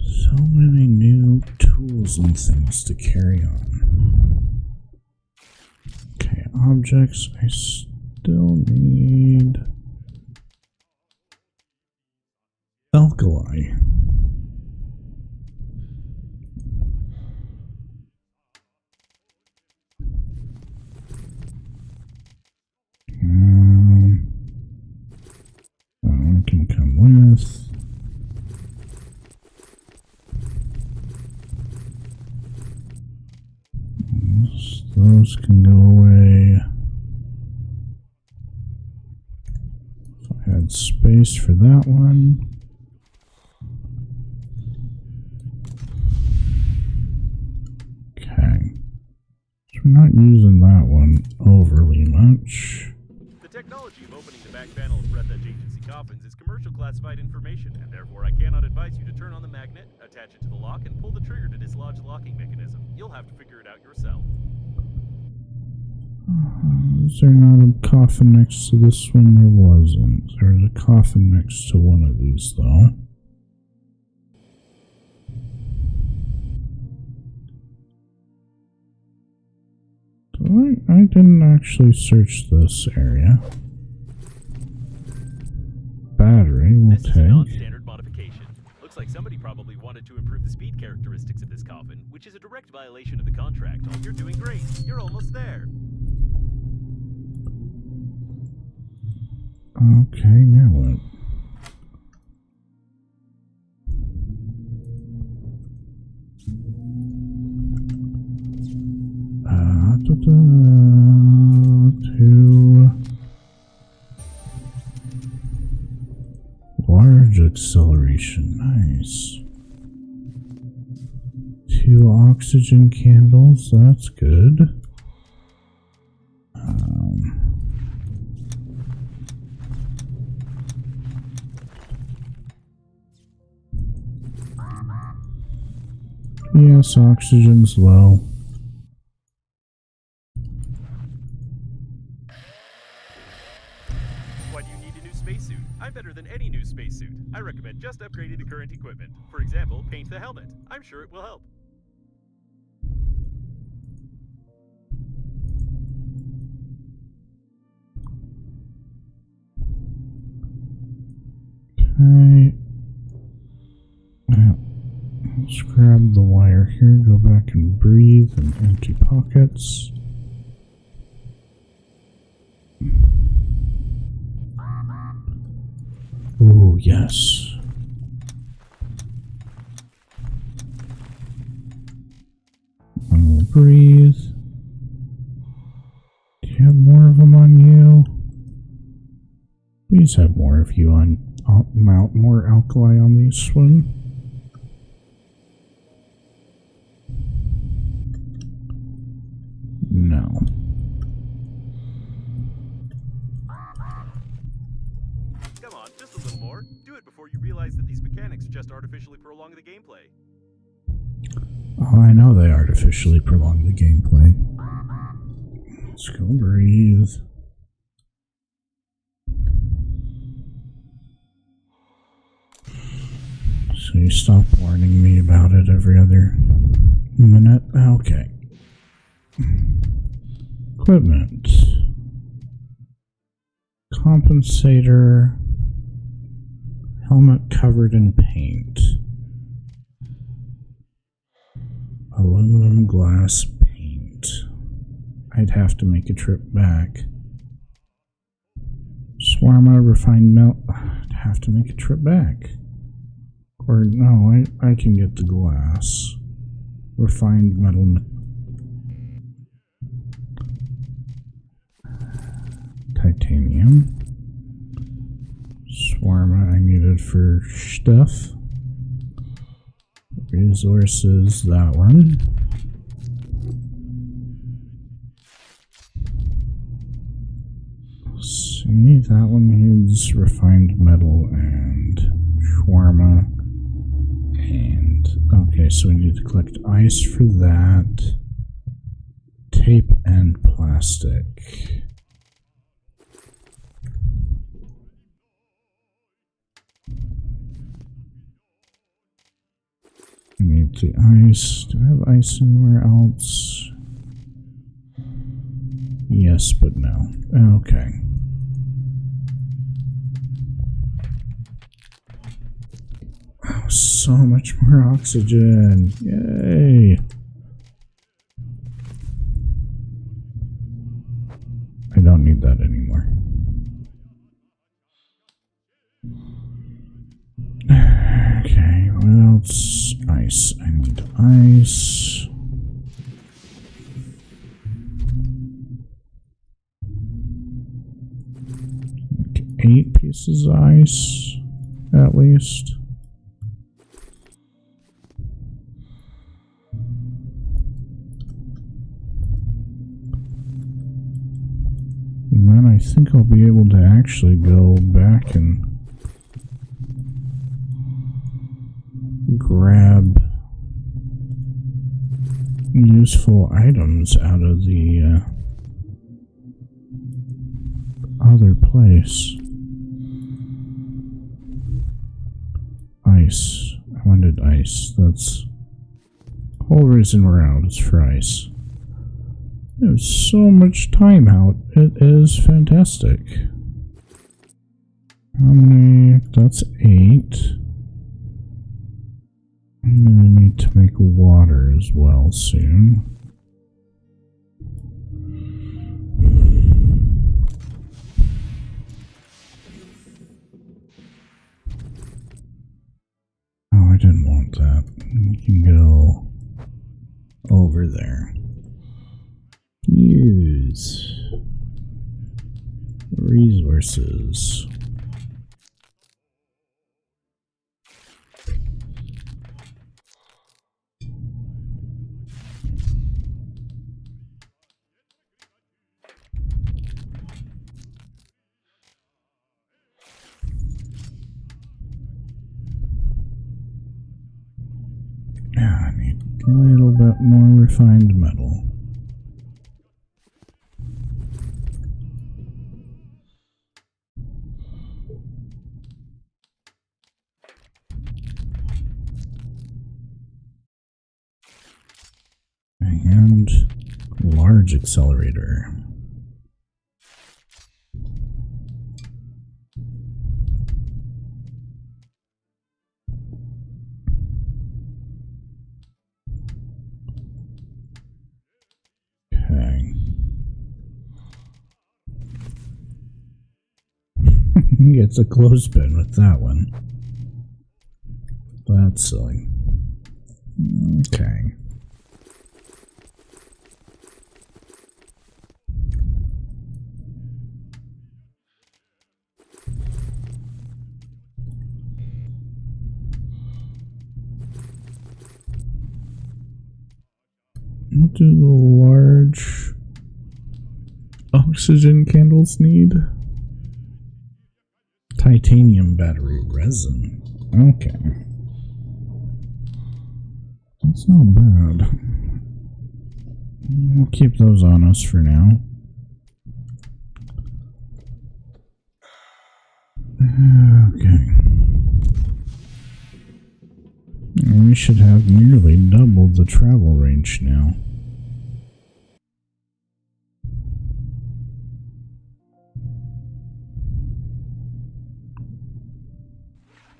S1: So many new tools and things to carry on. Okay, objects. I still need alkali. That one can come with. Those can go away. If I had space for that one. Okay. So we're not using that one overly much.
S2: The technology of opening the back panel of Breathedge agency coffins is commercial classified information, and therefore I cannot advise you to turn on the magnet, attach it to the lock, and pull the trigger to dislodge the locking mechanism. You'll have to figure it out yourself.
S1: Is there not a coffin next to this one? There wasn't. There's a coffin next to one of these, though. I didn't actually search this area. Battery will
S2: This is a
S1: take.
S2: non-standard modification. Looks like somebody probably wanted to improve the speed characteristics of this coffin, which is a direct violation of the contract. Oh, you're doing great. You're almost there.
S1: Okay, now what? To large acceleration, nice. 2 oxygen candles, that's good. Yes, oxygen's low.
S2: Why do you need a new spacesuit? I'm better than any new spacesuit. I recommend just upgrading the current equipment. For example, paint the helmet. I'm sure it will help.
S1: Okay. Now, let's grab the wire here, go back and breathe and empty pockets. Oh, yes. And we'll breathe. Do you have more of them on you? Please have more of you on. Mount more alkali on this one. No.
S2: Come on, just a little more. Do it before you realize that these mechanics just artificially prolong the gameplay.
S1: Oh, I know they artificially prolong the gameplay. Let's go breathe. So you stop warning me about it every other minute? Okay. Equipment. Compensator. Helmet covered in paint. Aluminum glass paint. I'd have to make a trip back. Swarma refined melt. I'd have to make a trip back. Or no, I can get the glass. Refined metal. Titanium. Swarma I needed for stuff. Resources, that one. See, that one needs refined metal and shawarma. And, okay, so we need to collect ice for that. Tape and plastic. I need the ice. Do I have ice anywhere else? Yes, but no. Okay. Oh, so much more oxygen. Yay. I don't need that anymore. Okay, what else? Ice. I need ice. Okay, 8 pieces of ice, at least. And then I think I'll be able to actually go back and grab useful items out of the other place. Ice. I wanted ice. That's the whole reason we're out is for ice. There's so much time out. It is fantastic. How many? That's 8. I'm gonna need to make water as well soon. Oh, I didn't want that. We can go over there. Use resources. Yeah, I need a little bit more refined metal. And large accelerator. Okay. Gets a clothespin with that one. That's silly. Okay. What do the large oxygen candles need? Titanium battery resin. Okay. That's not bad. We'll keep those on us for now. Okay. We should have nearly doubled the travel range now.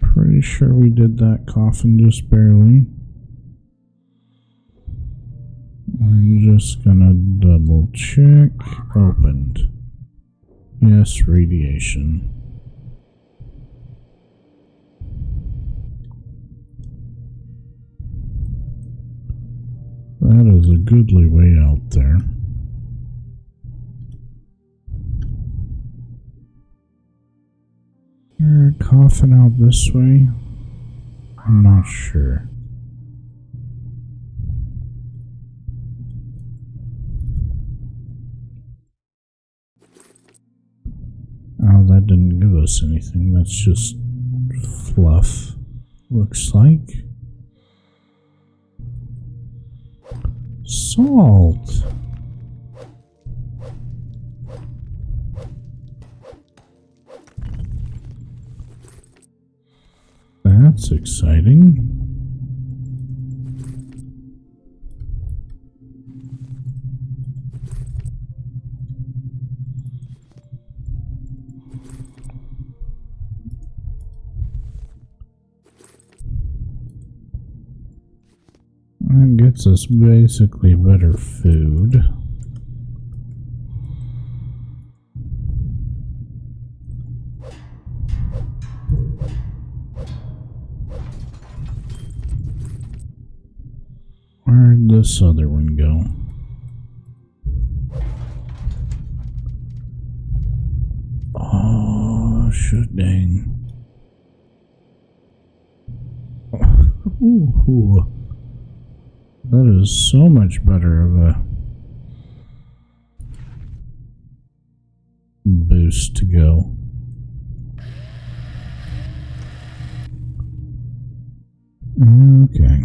S1: Pretty sure we did that coffin just barely. We're just gonna double check. Opened. Yes, radiation. That is a goodly way out there. Is there a coffin out this way? I'm not sure. Oh, that didn't give us anything. That's just fluff. Looks like. Salt. That's exciting. That gets us basically better food. Where'd this other one go? Oh, shit dang. Ooh. That is so much better of a boost to go. Okay.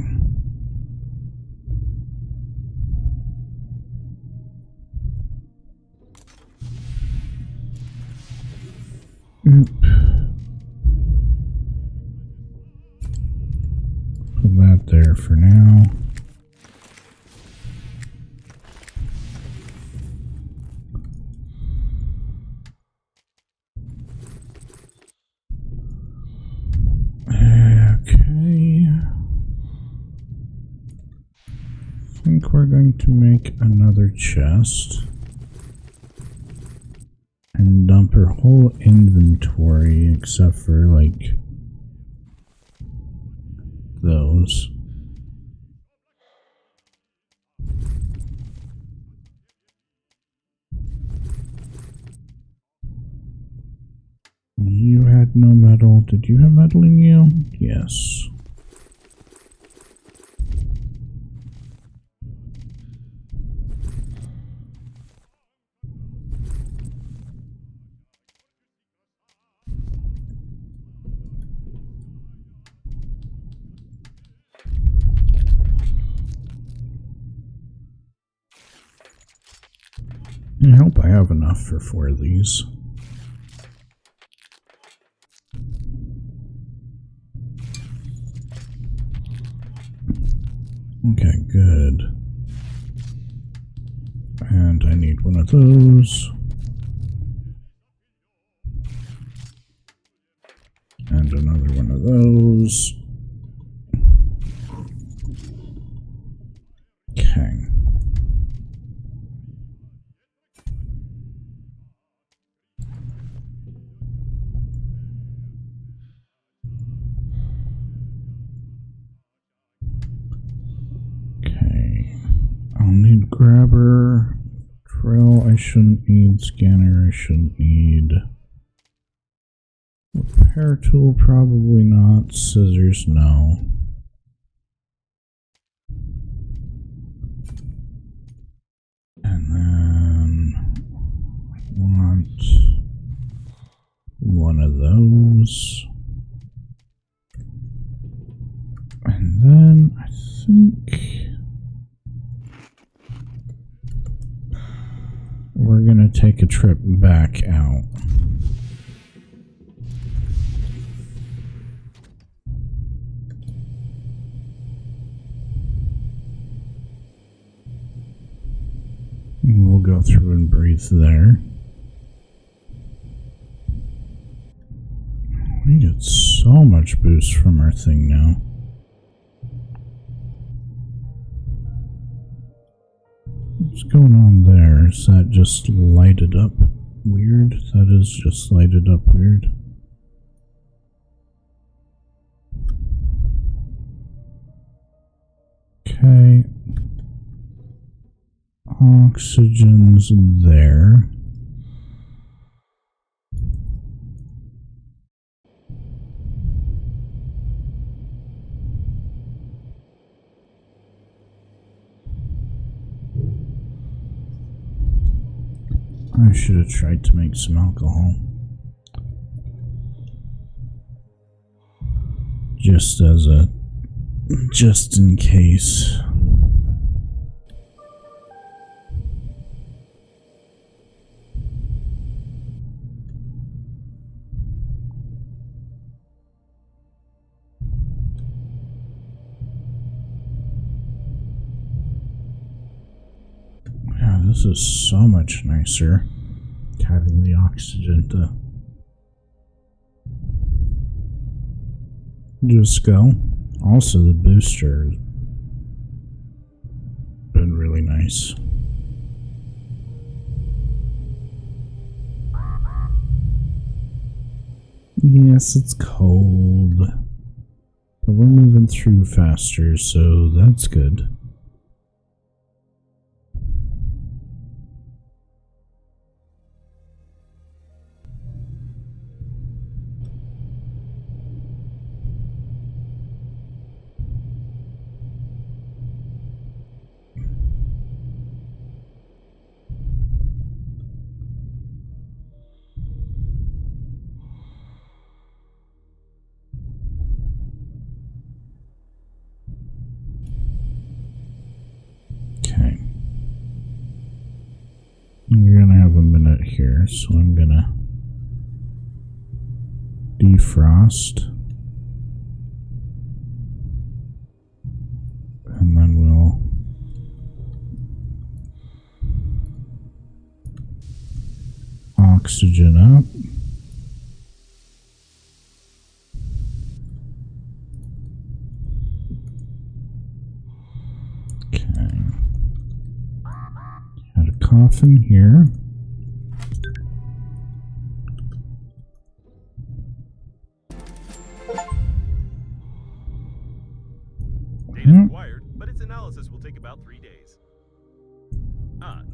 S1: Put that there for now. think we're going to make another chest and dump our whole inventory except for, like, those. You had no metal. Did you have metal in you? Yes. I hope I have enough for 4 of these. Okay, good. And I need one of those. And another one of those. Okay. Okay. I'll need grabber. Drill I shouldn't need. Scanner I shouldn't need. Repair tool probably not. Scissors no. And then I want one of those. And then I think we're gonna take a trip back out. We'll go through and breathe there. We get so much boost from our thing now. What's going on there? Is that just lighted up weird? That is just lighted up weird. Okay. Oxygen's there. I should have tried to make some alcohol. Just in case. Yeah, this is so much nicer. Having the oxygen to just go. Also, the booster has been really nice. Yes, it's cold, but we're moving through faster, so that's good. You're gonna have a minute here, so I'm gonna defrost, and then we'll oxygen up. Okay. coffin here.
S2: Data acquired, but its analysis will take about 3 days.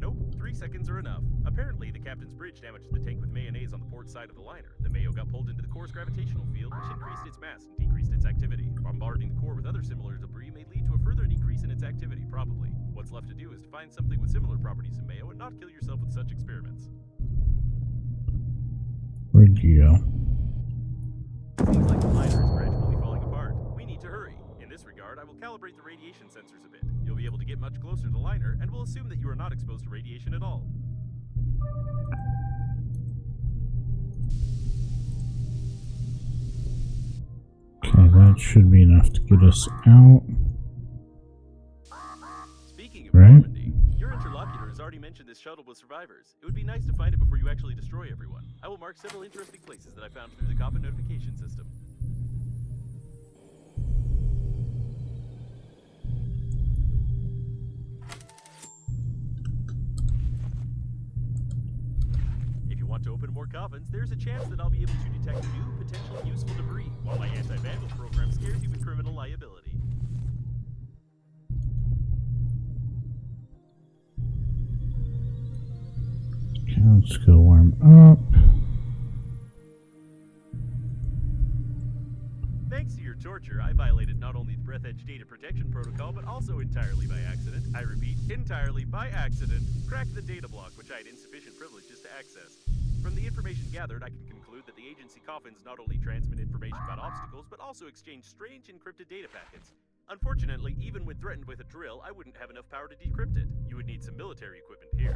S2: Nope, 3 seconds are enough. Apparently, the captain's bridge damaged the tank with mayonnaise on the port side of the liner. The mayo got pulled into the core's gravitational field, which increased its mass and decreased its activity. Bombarding the core with other similar debris may lead to a further decrease in its activity, probably. What's left to do is to find something with similar properties to mayo and not kill yourself with such experiments.
S1: Where'd you go?
S2: Seems like the liner is gradually falling apart. We need to hurry. In this regard, I will calibrate the radiation sensors a bit. You'll be able to get much closer to the liner, and we'll assume that you are not exposed to radiation at all.
S1: Okay, that should be enough to get us out.
S2: Speaking of Normandy, your interlocutor has already mentioned this shuttle with survivors. It would be nice to find it before you actually destroy everyone. I will mark several interesting places that I found through the coffin notification system. If you want to open more coffins, there's a chance that I'll be able to detect new, potentially useful debris, while my anti-vandal program scares you with criminal liability.
S1: Okay, let's go warm up.
S2: Thanks to your torture, I violated not only the Breathedge data protection protocol, but also entirely by accident. I repeat, entirely by accident, cracked the data block, which I had insufficient privileges to access. From the information gathered, I can conclude that the agency coffins not only transmit information about obstacles, but also exchange strange encrypted data packets. Unfortunately, even when threatened with a drill, I wouldn't have enough power to decrypt it. You would need some military equipment here.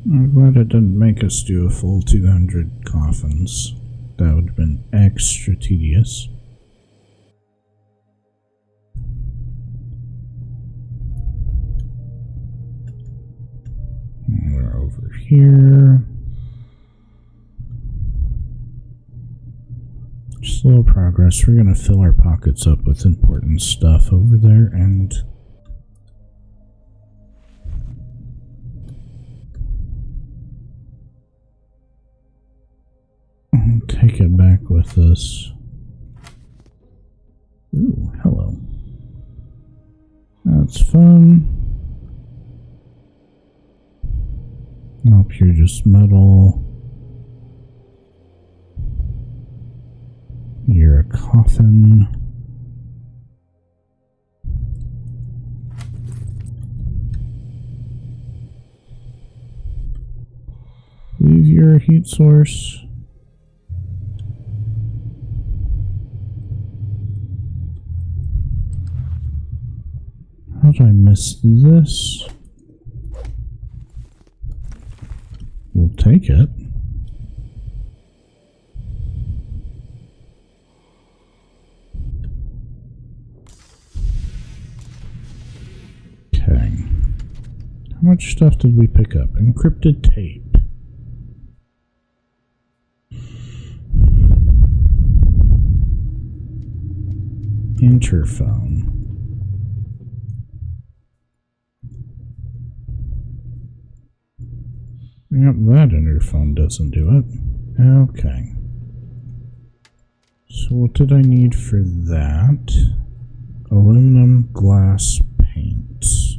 S1: I'm glad it didn't make us do a full 200 coffins. That would have been extra tedious. And we're over here. Slow progress. We're going to fill our pockets up with important stuff over there and take it back with us. Ooh, hello. That's fun. Nope, you're just metal. You're a coffin. Believe you're a heat source. How did I miss this? We'll take it. Okay. How much stuff did we pick up? Encrypted tape. Interphone. Yep, that interphone doesn't do it. Okay. So what did I need for that? Aluminum glass paints.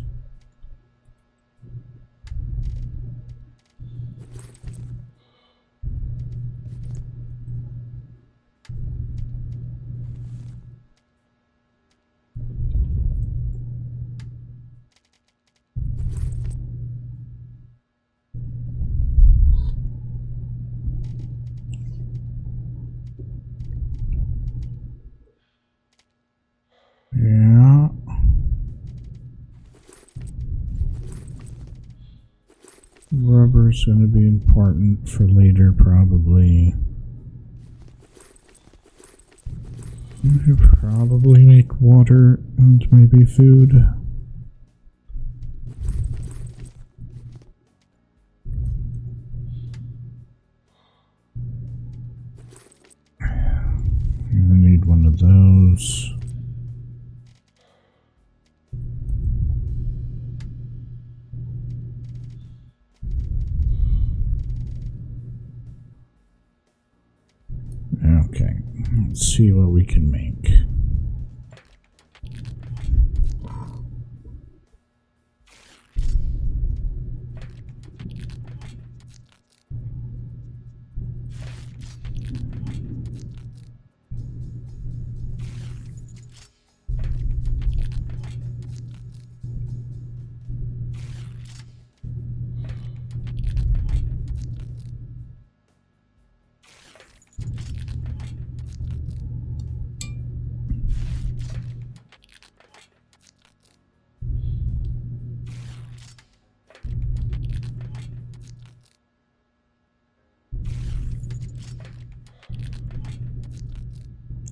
S1: Yeah. Rubber's going to be important for later, probably. We could probably make water and maybe food. You're going to Let's see what we can make.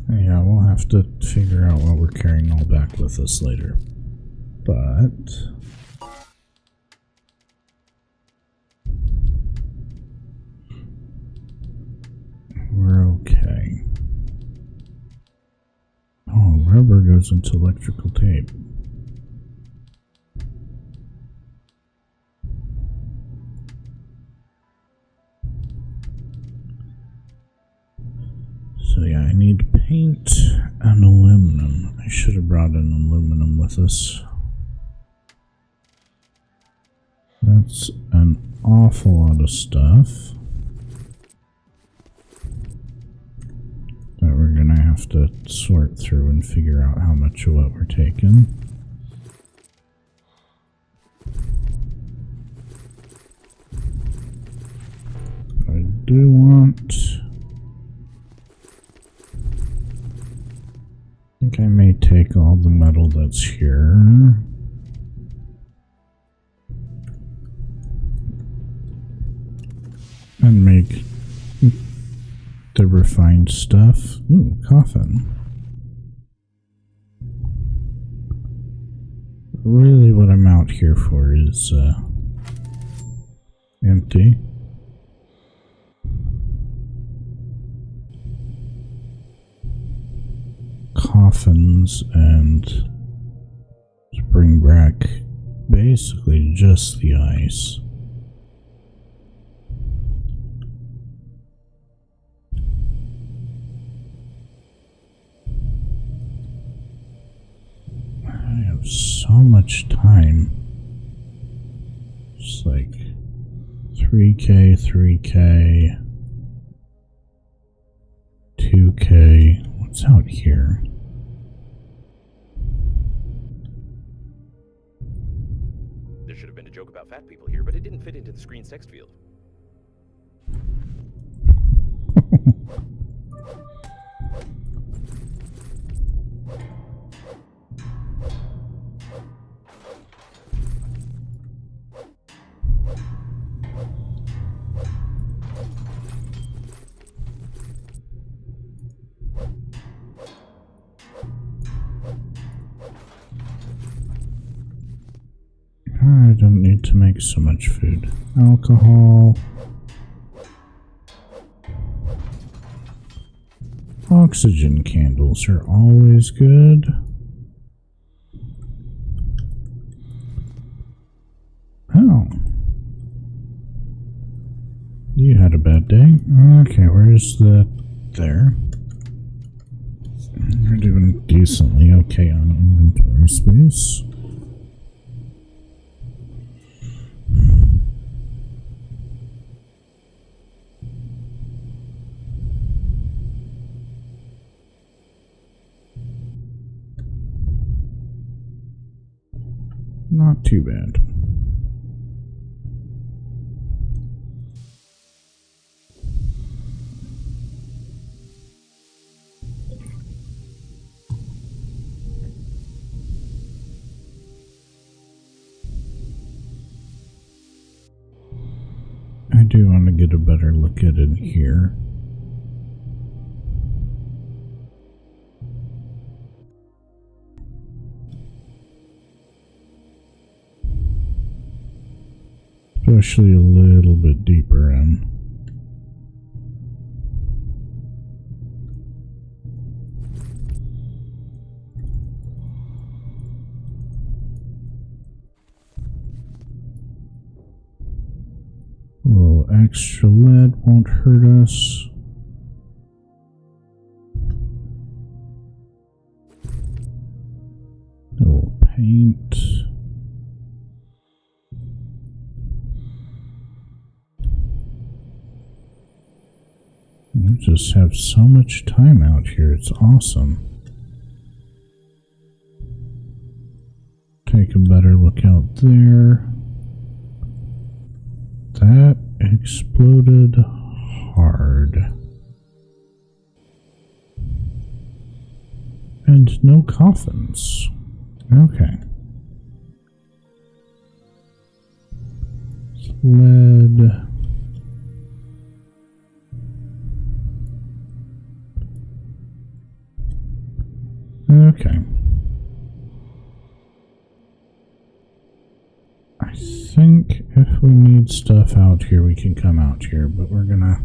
S1: Yeah, we'll have to figure out what we're carrying all back with us later. But we're okay. Oh, rubber goes into electrical tape. So yeah, I need paint and aluminum. I should have brought in aluminum with us. That's an awful lot of stuff that we're gonna have to sort through and figure out how much of what we're taking. I do want... I think I may take all the metal that's here. And make the refined stuff. Ooh, coffin. Really what I'm out here for is empty. Coffins and bring back basically just the ice. I have so much time. It's like 3K, 3K, 2K. What's out here?
S2: There should have been a joke about fat people here, but it didn't fit into the screen's text field.
S1: I don't need to make so much food. Alcohol. Oxygen candles are always good. Oh. You had a bad day? Okay, where's the... There. We're doing decently okay on inventory space. Not too bad. I do want to get a better look at it here. Especially a little bit deeper in. A little extra lead won't hurt us. just have so much time out here. It's awesome. Take a better look out there. That exploded hard. And no coffins. Okay. Lead. Okay. I think if we need stuff out here, we can come out here, but we're gonna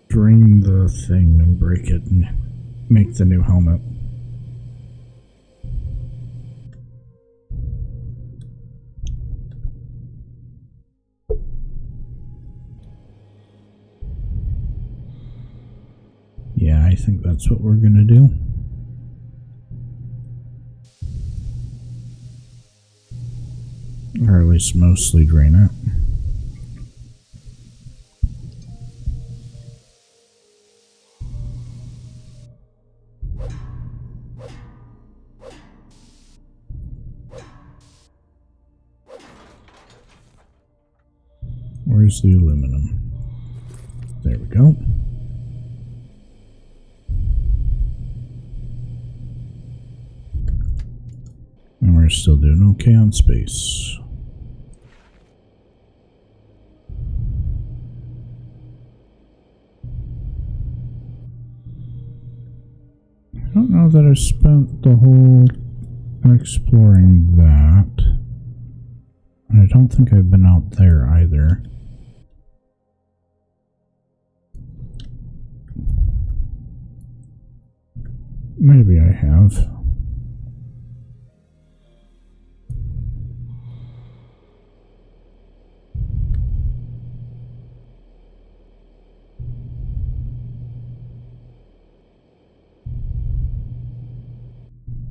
S1: drain the thing and break it and make the new helmet. Yeah, I think that's what we're gonna do. Or at least mostly drain it. Where's the aluminum? There we go. And we're still doing okay on space. I don't know that I spent the whole exploring that. And I don't think I've been out there either. Maybe I have.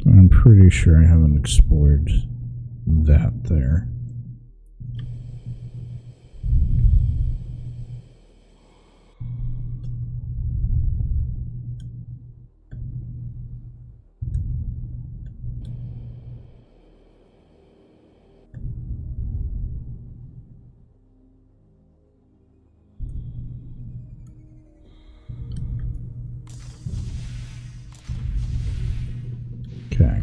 S1: I'm pretty sure I haven't explored that there. Okay.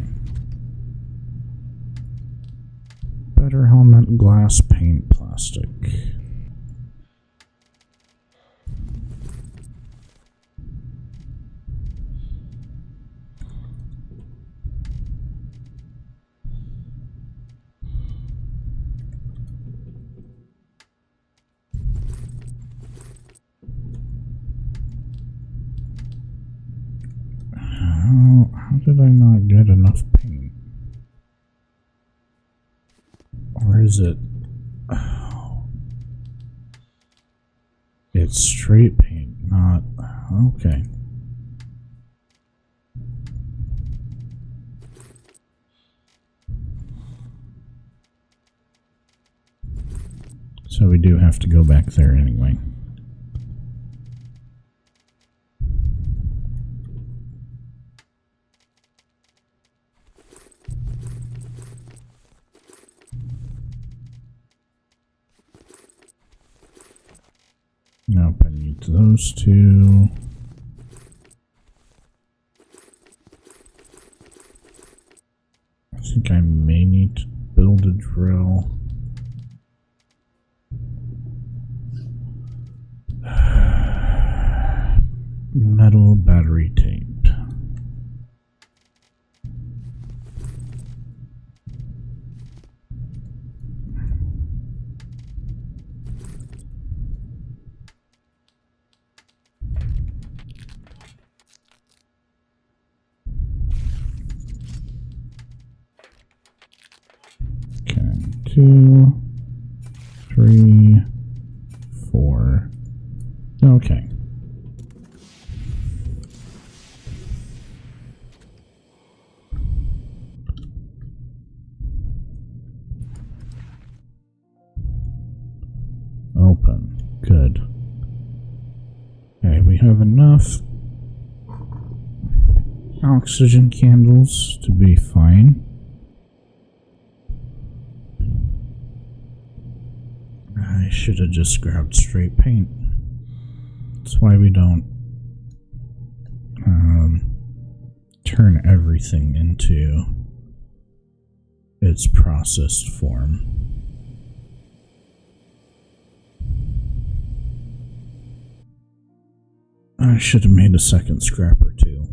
S1: Better helmet, glass, paint, plastic. How did I not get enough paint? Or is it... Oh. It's straight paint, not... Okay. So we do have to go back there anyway. Nope, I need those two. I think I may need to build a drill. Metal battery tape. Okay, 2, 3, 4. Okay. Open. Good. Okay, we have enough oxygen candles to be fine. I should have just grabbed straight paint. That's why we don't turn everything into its processed form. I should have made a second scrapper too.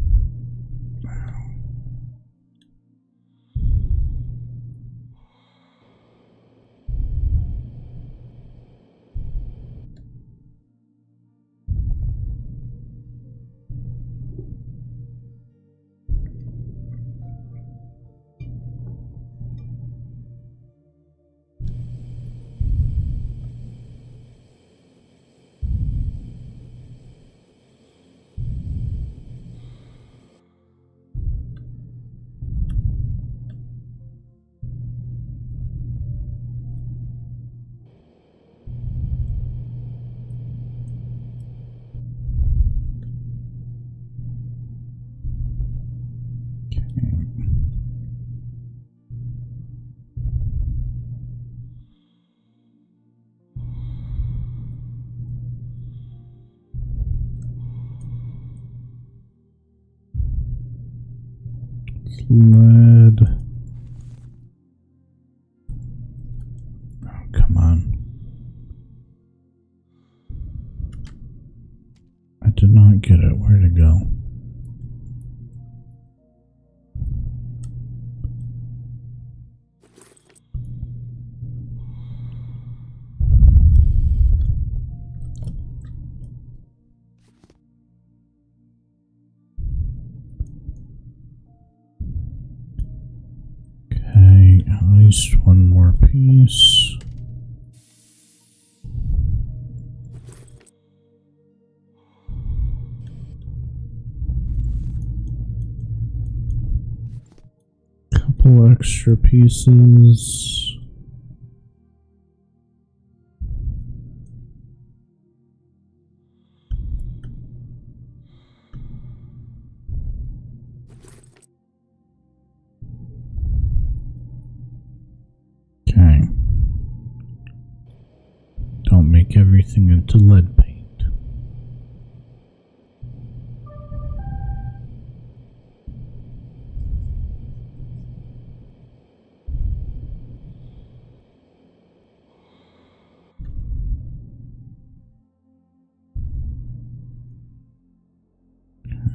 S1: Lead. Oh, come on. I did not get it. Where'd it go? At least one more piece. Couple extra pieces. Okay. Don't make everything into lead paint.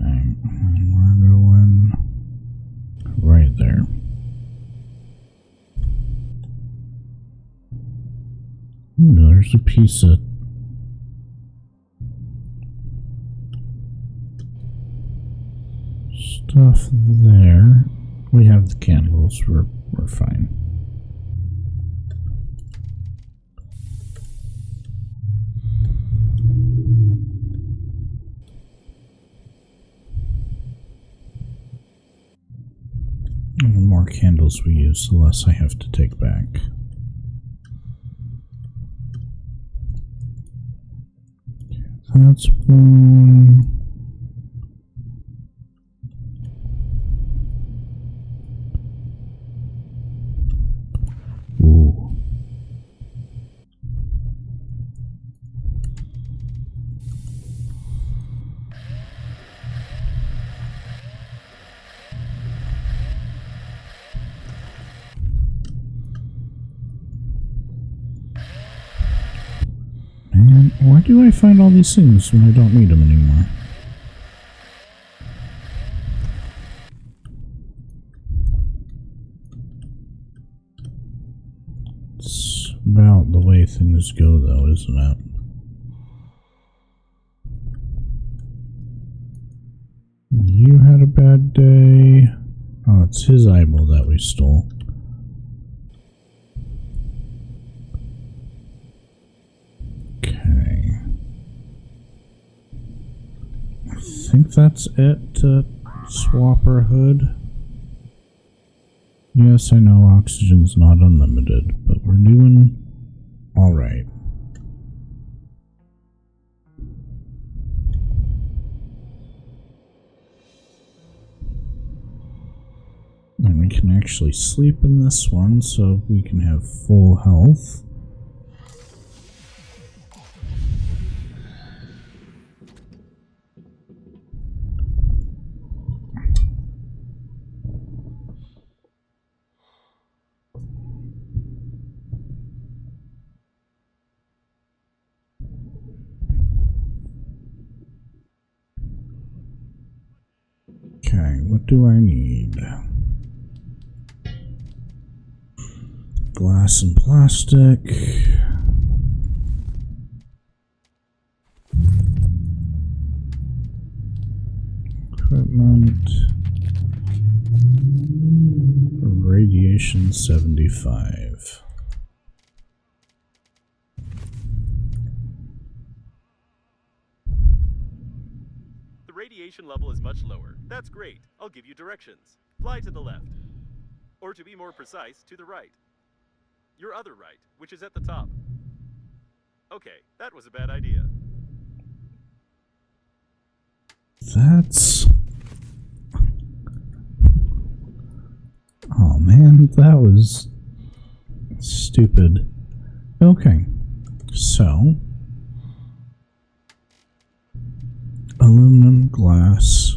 S1: Okay, and we're going right there. Ooh, there's a piece of stuff there. We have the candles. We're fine. And the more candles we use, the less I have to take back. That's one. Ooh. Man, why do I find all these things when I don't need them anymore? It's about the way things go, though, isn't it? You had a bad day. Oh, it's his eyeball that we stole. Okay. I think that's it to swap our hood. Yes, I know oxygen's not unlimited, but we're doing alright. we can actually sleep in this one so we can have full health. Okay, what do I need? Glass and plastic. Equipment. Radiation 75.
S2: The radiation level is much lower. That's great. I'll give you directions. Fly to the left. Or to be more precise, to the right. Your other right, which is at the top. Okay, that was a bad idea.
S1: That's... Oh man, that was stupid. Okay, so aluminum, glass,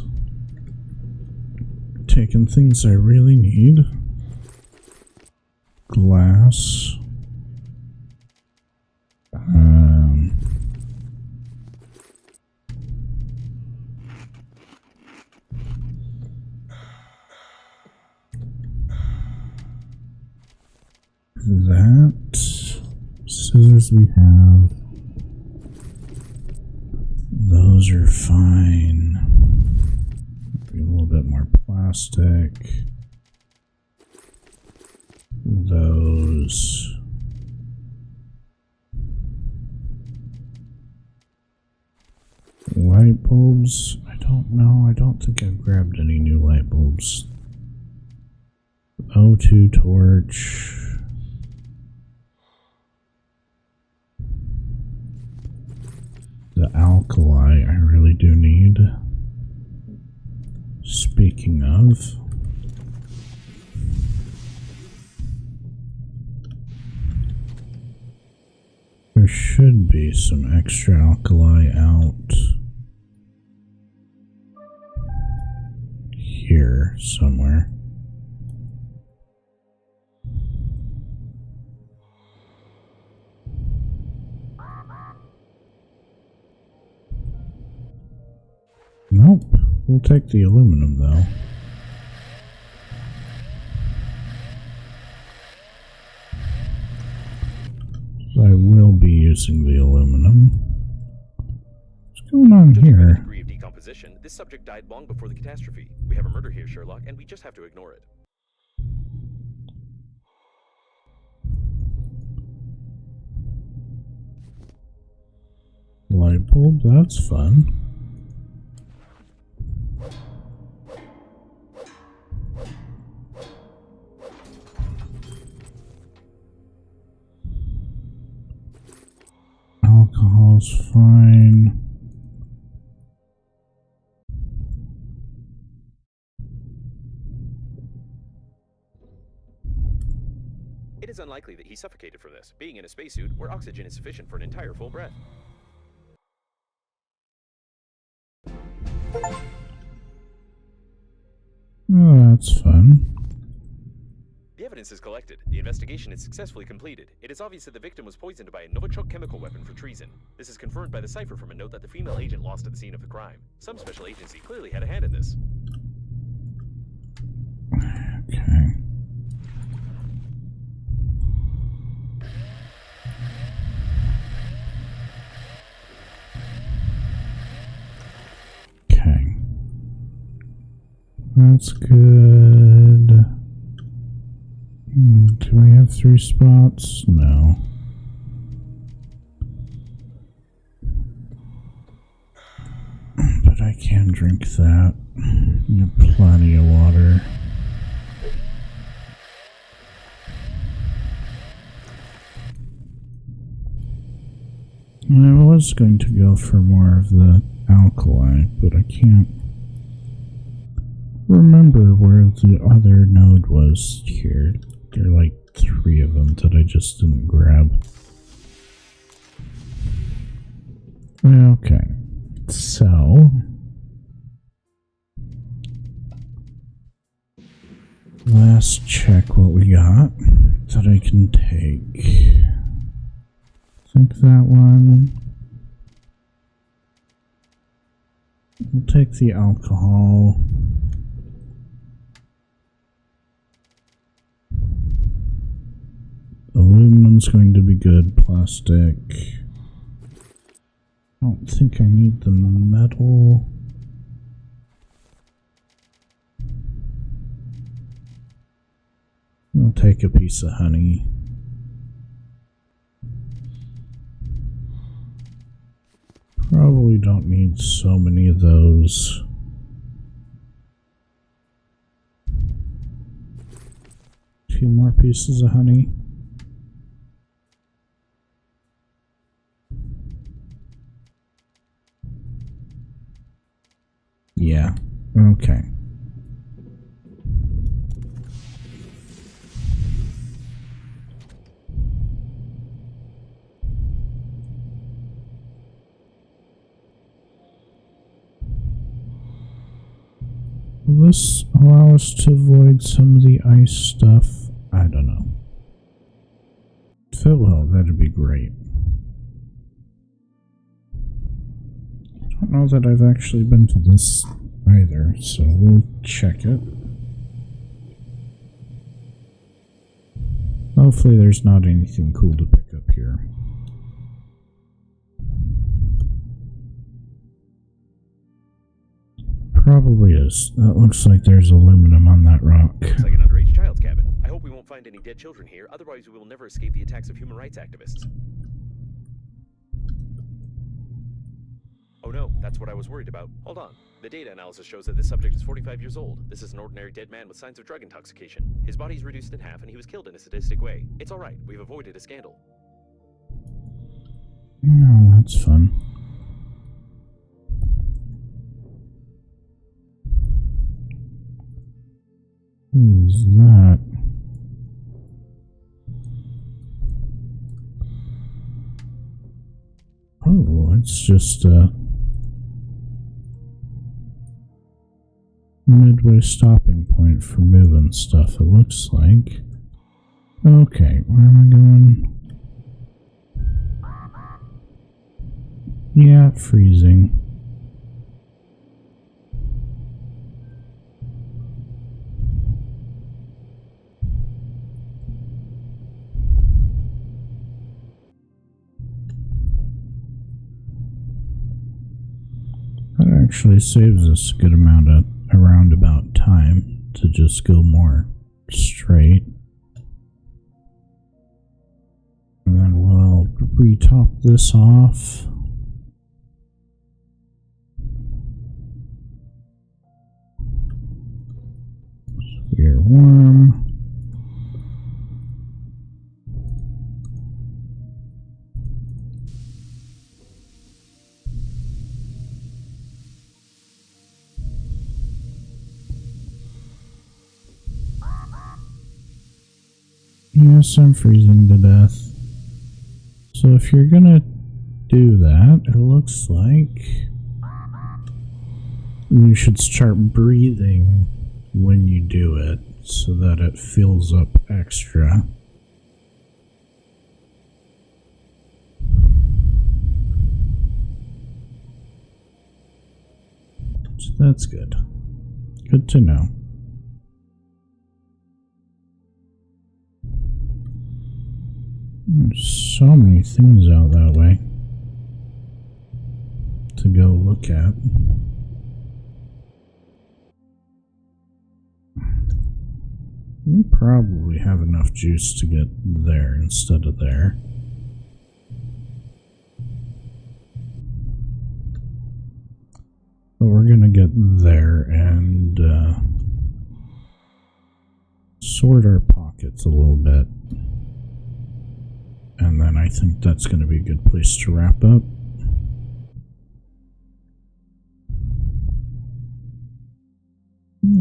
S1: taking things I really need. Glass. That. Scissors we have. Those are fine. Maybe a little bit more plastic. Those. Light bulbs? I don't know. I don't think I've grabbed any new light bulbs. O2 torch. The alkali I really do need. Speaking of, there should be some extra alkali out here somewhere. Nope. We'll take the aluminum, though. I will be using the aluminum. What's going on here?
S2: Degree of decomposition. This subject died long before the catastrophe. We have a murder here, Sherlock, and we just have to ignore it.
S1: Light bulb, that's fun. Alcohol's fine.
S2: It is unlikely that he suffocated from this, being in a spacesuit where oxygen is sufficient for an entire full breath.
S1: Oh, that's fun.
S2: The evidence is collected. The investigation is successfully completed. It is obvious that the victim was poisoned by a Novichok chemical weapon for treason. This is confirmed by the cipher from a note that the female agent lost at the scene of the crime. Some special agency clearly had a hand in this.
S1: Okay. Okay. That's good. Do we have 3 spots? No. But I can drink that. You have plenty of water. And I was going to go for more of the alkali, but I can't remember where the other node was here. There are like 3 of them that I just didn't grab. Okay, so last check what we got that I can take. I think that one. We'll take the alcohol. Aluminum's going to be good. Plastic. I don't think I need the metal. I'll take a piece of honey. Probably don't need so many of those. Two more pieces of honey. Yeah, okay. Will this allow us to avoid some of the ice stuff? I don't know. If it will, that'd be great. I don't know that I've actually been to this either, so we'll check it. Hopefully there's not anything cool to pick up here. Probably is. That looks like there's aluminum on that rock.
S2: Looks like an underage child's cabin. I hope we won't find any dead children here, otherwise we will never escape the attacks of human rights activists. Oh no, that's what I was worried about. Hold on. The data analysis shows that this subject is 45 years old. This is an ordinary dead man with signs of drug intoxication. His body is reduced in half and he was killed in a sadistic way. It's alright, we've avoided a scandal.
S1: Oh, that's fun. Who's that? Oh, it's just a midway stopping point for moving stuff, it looks like. Okay, where am I going? Yeah, freezing. That actually saves us a good amount of roundabout time to just go more straight. And then we'll re-top this off. Sphere worm. Yes, I'm freezing to death. So if you're gonna do that, it looks like you should start breathing when you do it so that it fills up extra. So that's good. Good to know. There's so many things out that way to go look at. We probably have enough juice to get there instead of there. But we're gonna get there and sort our pockets a little bit. And then I think that's going to be a good place to wrap up.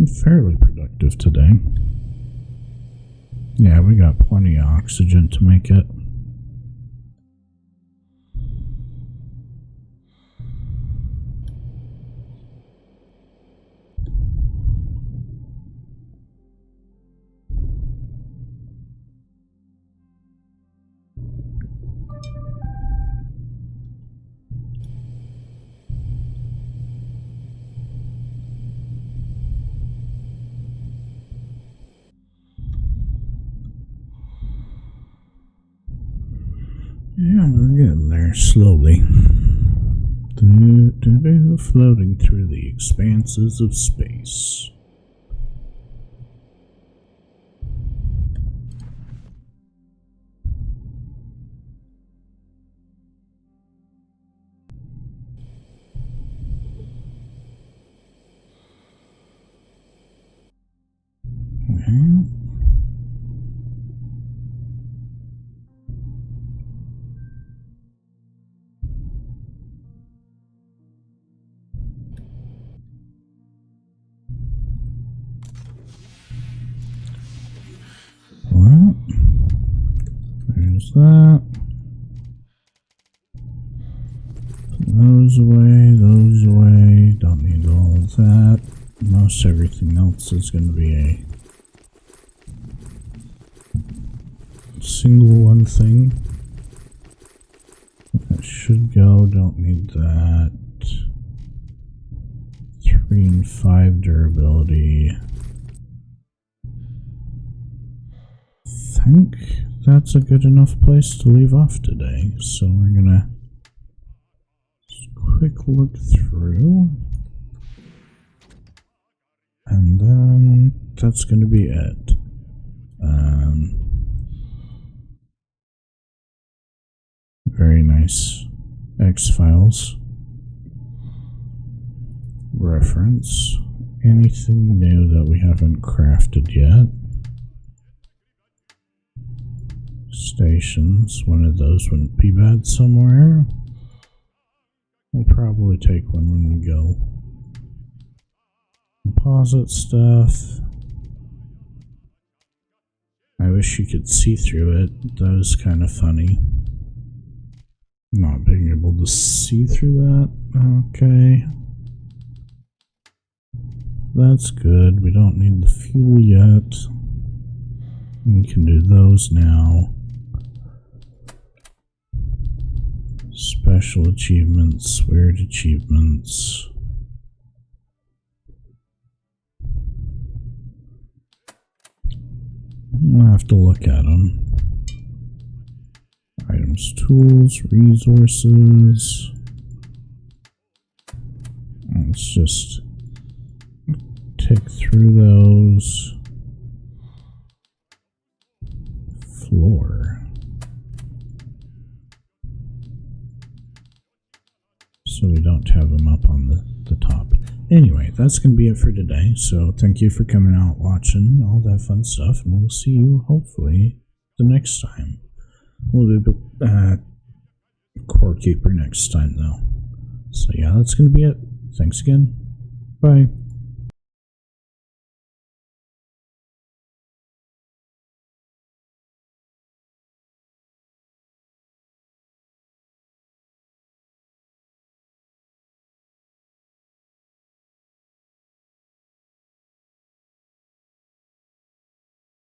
S1: been fairly productive today. Yeah, we got plenty of oxygen to make it. Yeah, we're getting there slowly. Floating through the expanses of space. Okay. Well, there's that. Those away. Don't need all of that. Most everything else is going to be a single one thing. That should go. Don't need that. 3 and 5 durability. I think that's a good enough place to leave off today. So we're gonna just quick look through, and then that's gonna be it. Very nice. X-Files. Reference. Anything new that we haven't crafted yet? Stations. One of those wouldn't be bad somewhere. We'll probably take one when we go. Composite stuff. I wish you could see through it. That was kind of funny. Not being able to see through that. Okay. That's good. We don't need the fuel yet. We can do those now. Special achievements, weird achievements. I'll have to look at them. Items, tools, resources. Let's just tick through those. Floor. So we don't have them up on the top. Anyway, that's going to be it for today. So thank you for coming out, watching, all that fun stuff, and we'll see you hopefully the next time. We'll do Core Keeper next time though. So yeah, that's going to be it. Thanks again. Bye.